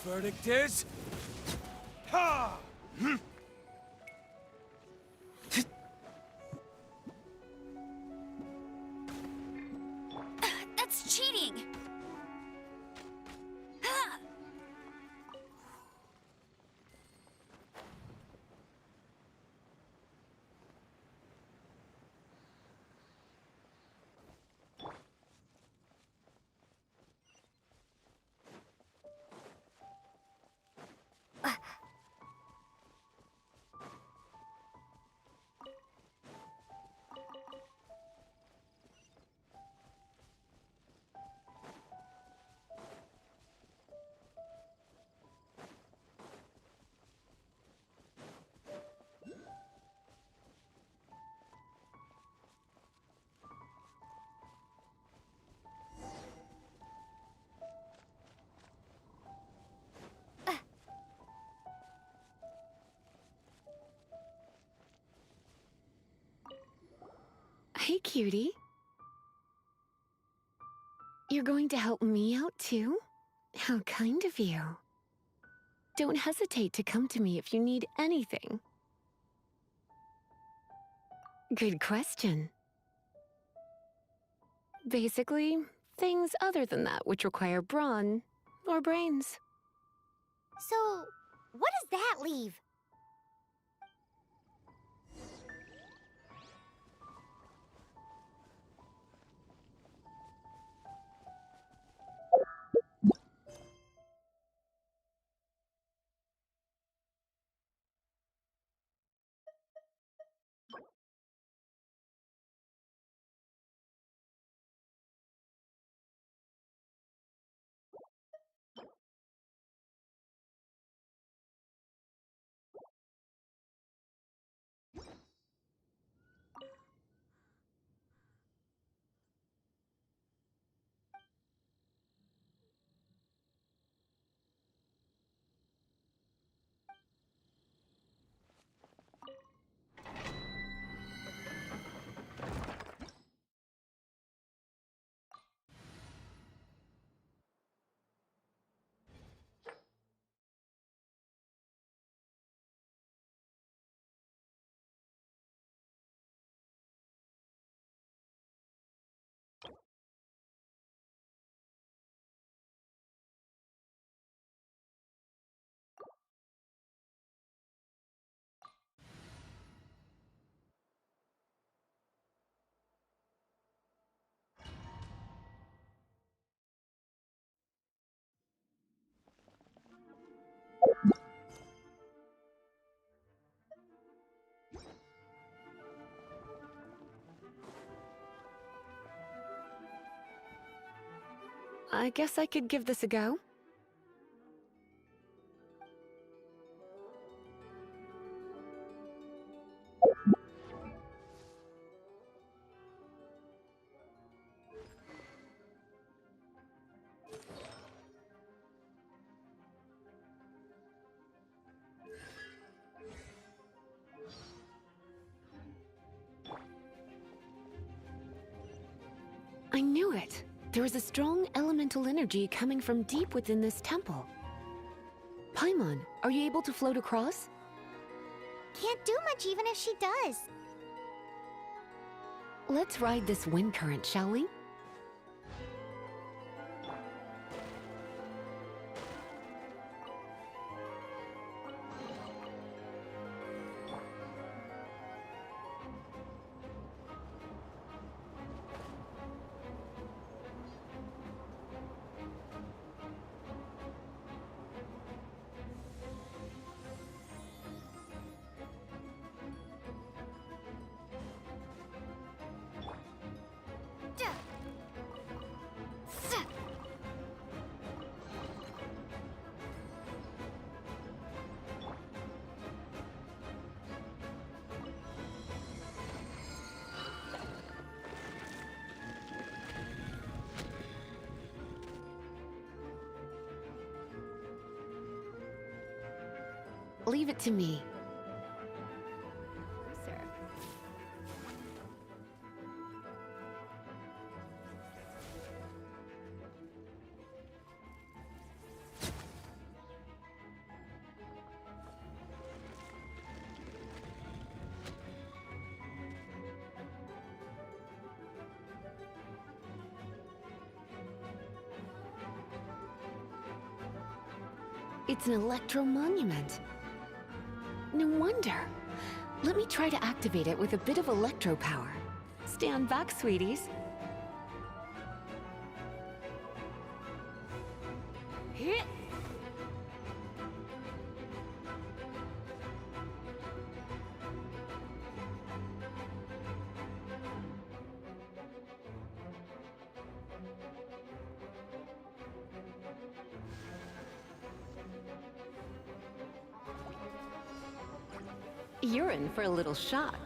Speaker 9: verdict is... Ha!
Speaker 4: That's cheating! Ah!
Speaker 6: Hey, cutie. You're going to help me out, too? How kind of you. Don't hesitate to come to me if you need anything. Good question. Basically, things other than that which require brawn or brains.
Speaker 1: So, what does that leave?
Speaker 6: I guess I could give this a go. I knew it. There is a strong elemental energy coming from deep within this temple. Paimon, are you able to float across?
Speaker 1: Can't do much even if she does.
Speaker 6: Let's ride this wind current, shall we? Leave it to me. It's an electro-monument. No wonder. Let me try to activate it with a bit of electro power. Stand back, sweeties. Hit! You're in for a little shock.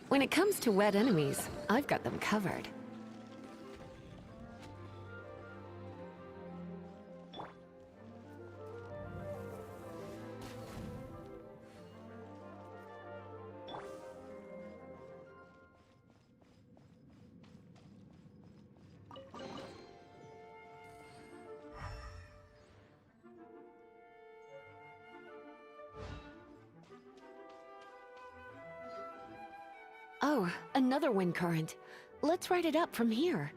Speaker 6: When it comes to wet enemies, I've got them covered. Oh, another wind current. Let's ride it up from here.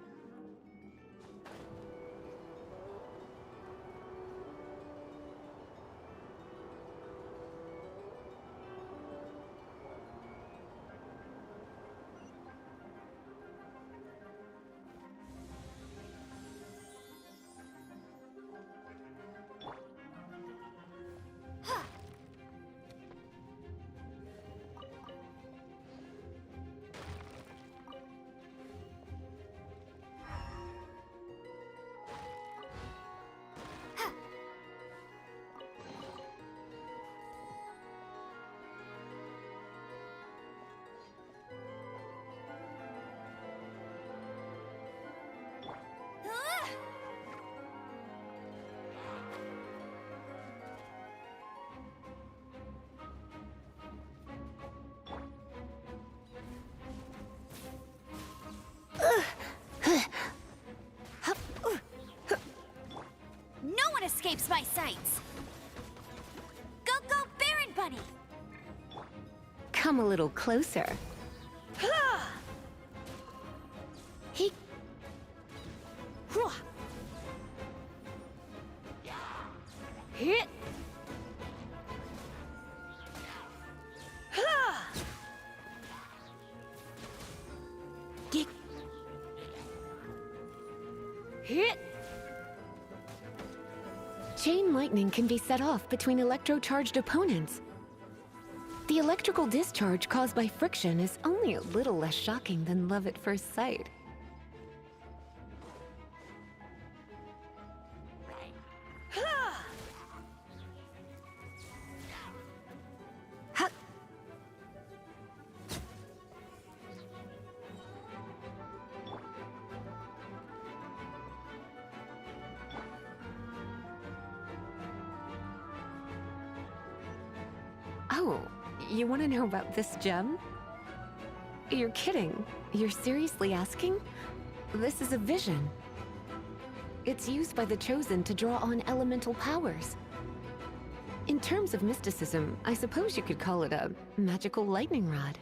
Speaker 1: No one escapes my sights! Go, go, Baron Bunny!
Speaker 6: Come a little closer. He...
Speaker 4: Hit! Hit!
Speaker 6: Chain lightning can be set off between electro-charged opponents. The electrical discharge caused by friction is only a little less shocking than love at first sight. Oh, you want to know about this gem? You're kidding. You're seriously asking? This is a vision. It's used by the Chosen to draw on elemental powers. In terms of mysticism, I suppose you could call it a magical lightning rod.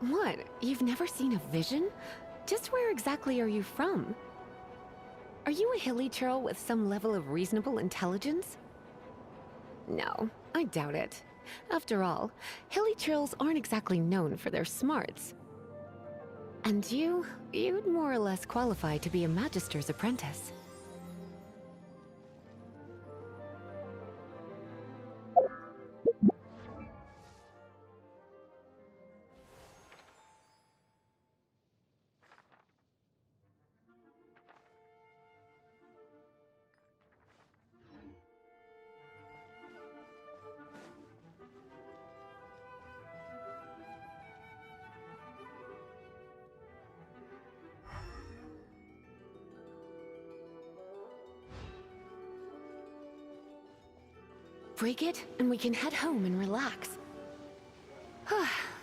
Speaker 6: What? You've never seen a vision? Just where exactly are you from? Are you a hilly churl with some level of reasonable intelligence? No, I doubt it. After all, hilly trills aren't exactly known for their smarts. And you'd more or less qualify to be a Magister's apprentice. Break it, and we can head home and relax.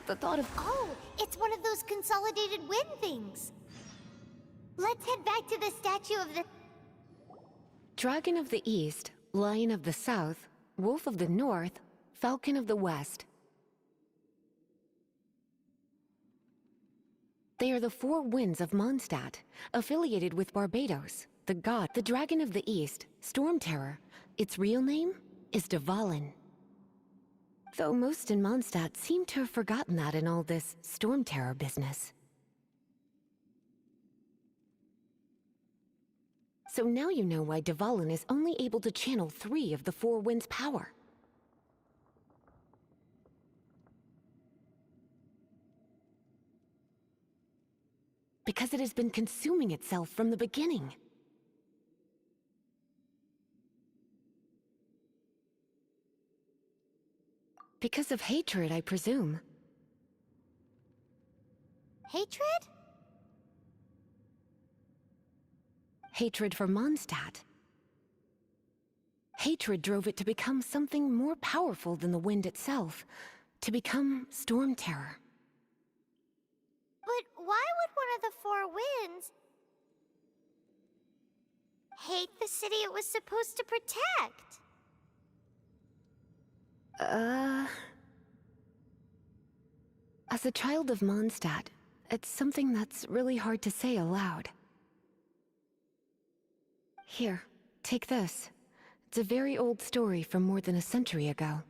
Speaker 6: The thought of...
Speaker 1: Oh, it's one of those consolidated wind things. Let's head back to the statue of the...
Speaker 6: Dragon of the East, Lion of the South, Wolf of the North, Falcon of the West. They are the four winds of Mondstadt, affiliated with Barbados, the god, the Dragon of the East, Storm Terror. Its real name is Dvalin. Though most in Mondstadt seem to have forgotten that in all this Storm Terror business. So now you know why Dvalin is only able to channel 3 of the 4 winds' power. Because it has been consuming itself from the beginning. Because of hatred, I presume.
Speaker 1: Hatred?
Speaker 6: Hatred for Mondstadt. Hatred drove it to become something more powerful than the wind itself. To become Storm Terror.
Speaker 1: But why would one of the 4 winds hate the city it was supposed to protect?
Speaker 6: As a child of Mondstadt, it's something that's really hard to say aloud. Here, take this. It's a very old story from more than a century ago.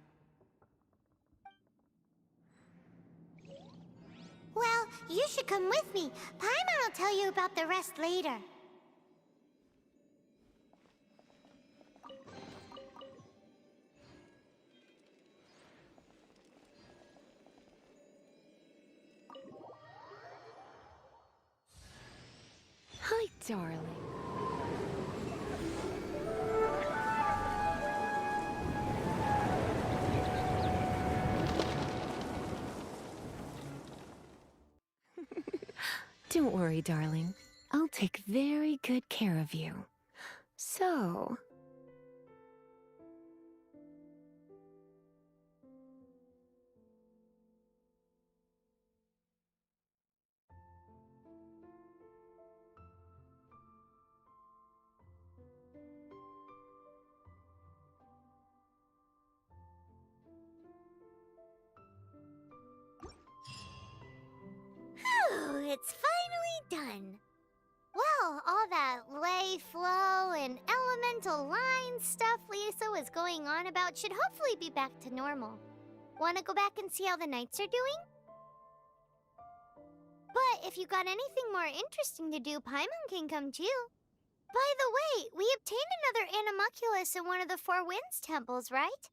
Speaker 1: Well, you should come with me. Paimon will tell you about the rest later.
Speaker 6: Hi, darling. Don't worry, darling. I'll take very good care of you. So...
Speaker 1: Phew, it's finally done. Well, all that lay, flow, and elemental line stuff Lisa was going on about should hopefully be back to normal. Want to go back and see how the knights are doing? But if you got anything more interesting to do, Paimon can come too. By the way, we obtained another Animalculus in one of the 4 Winds temples, right?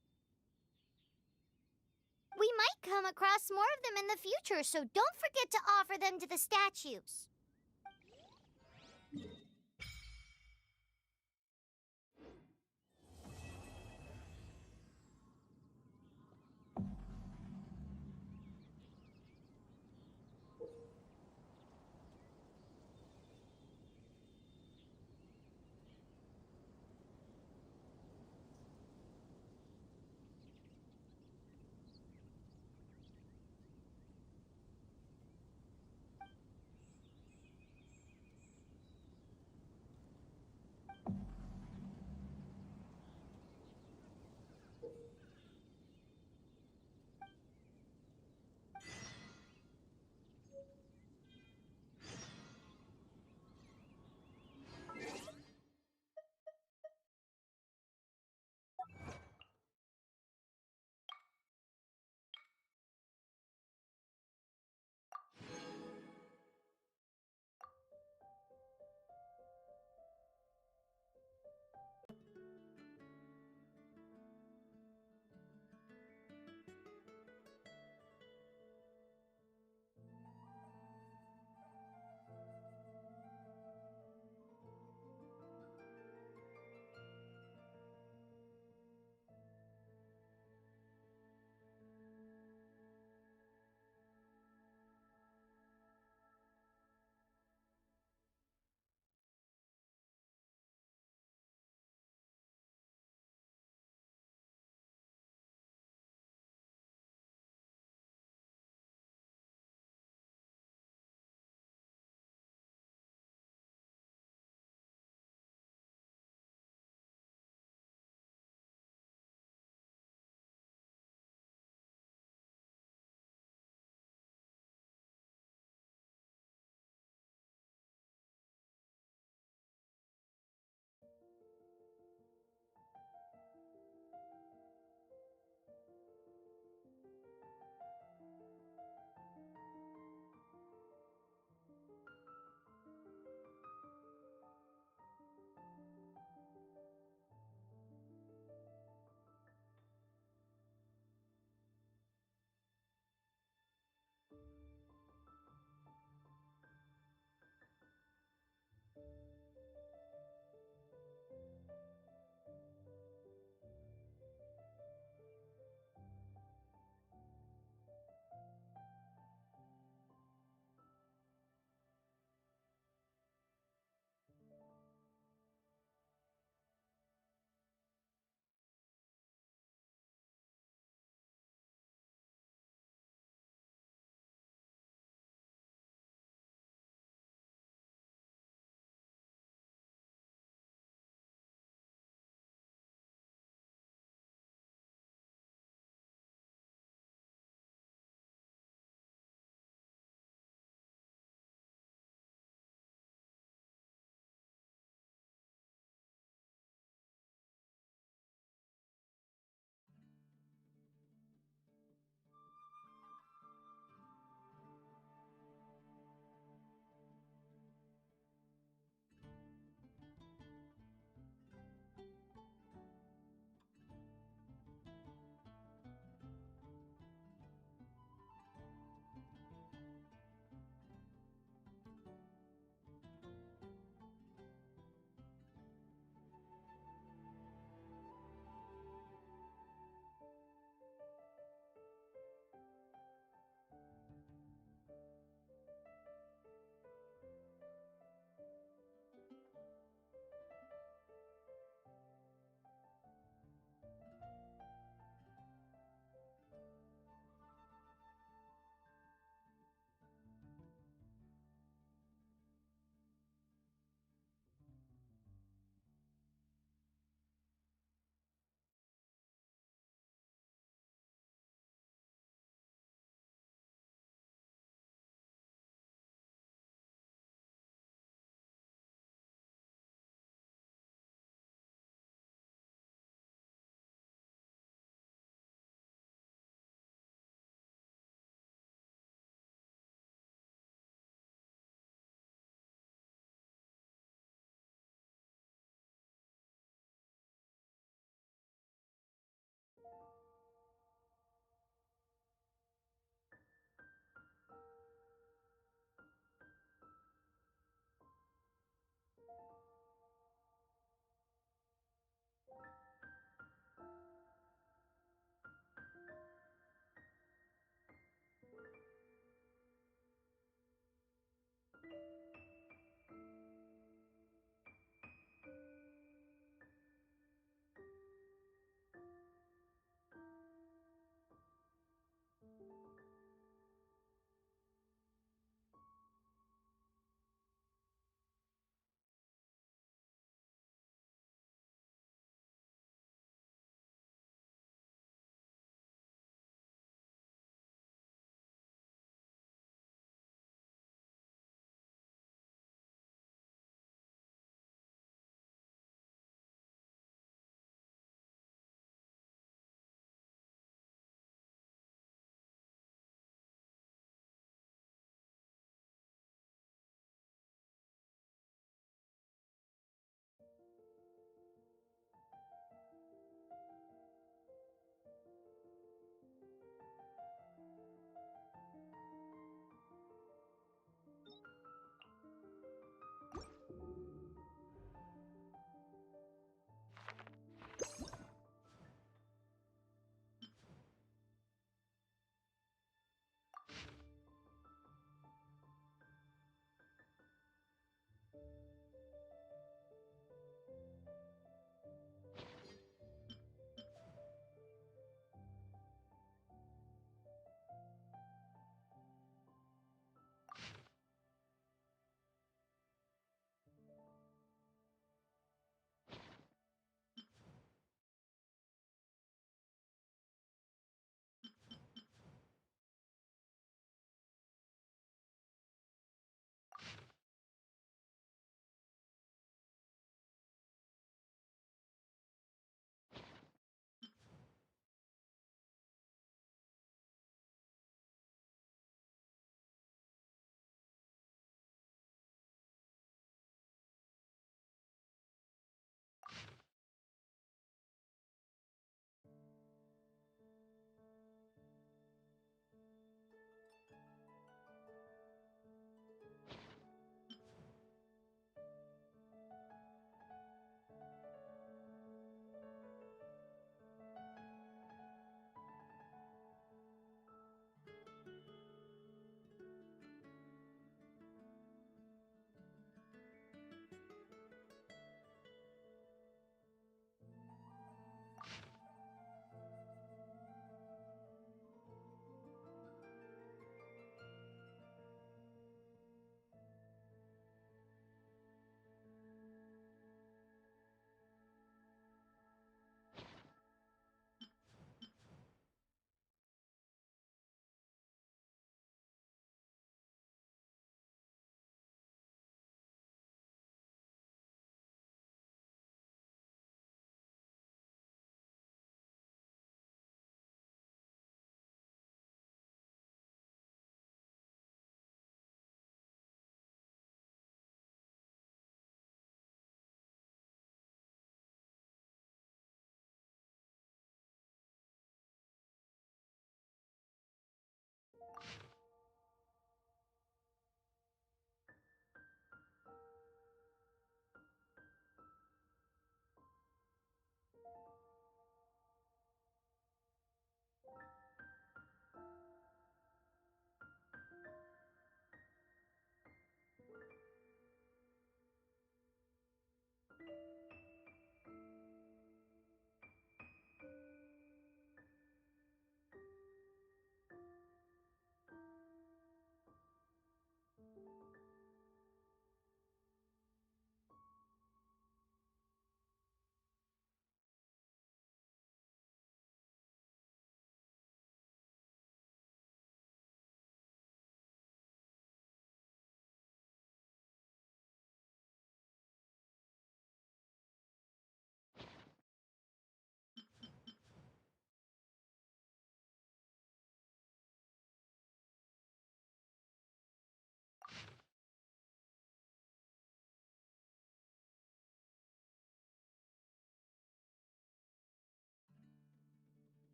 Speaker 1: We might come across more of them in the future, so don't forget to offer them to the statues.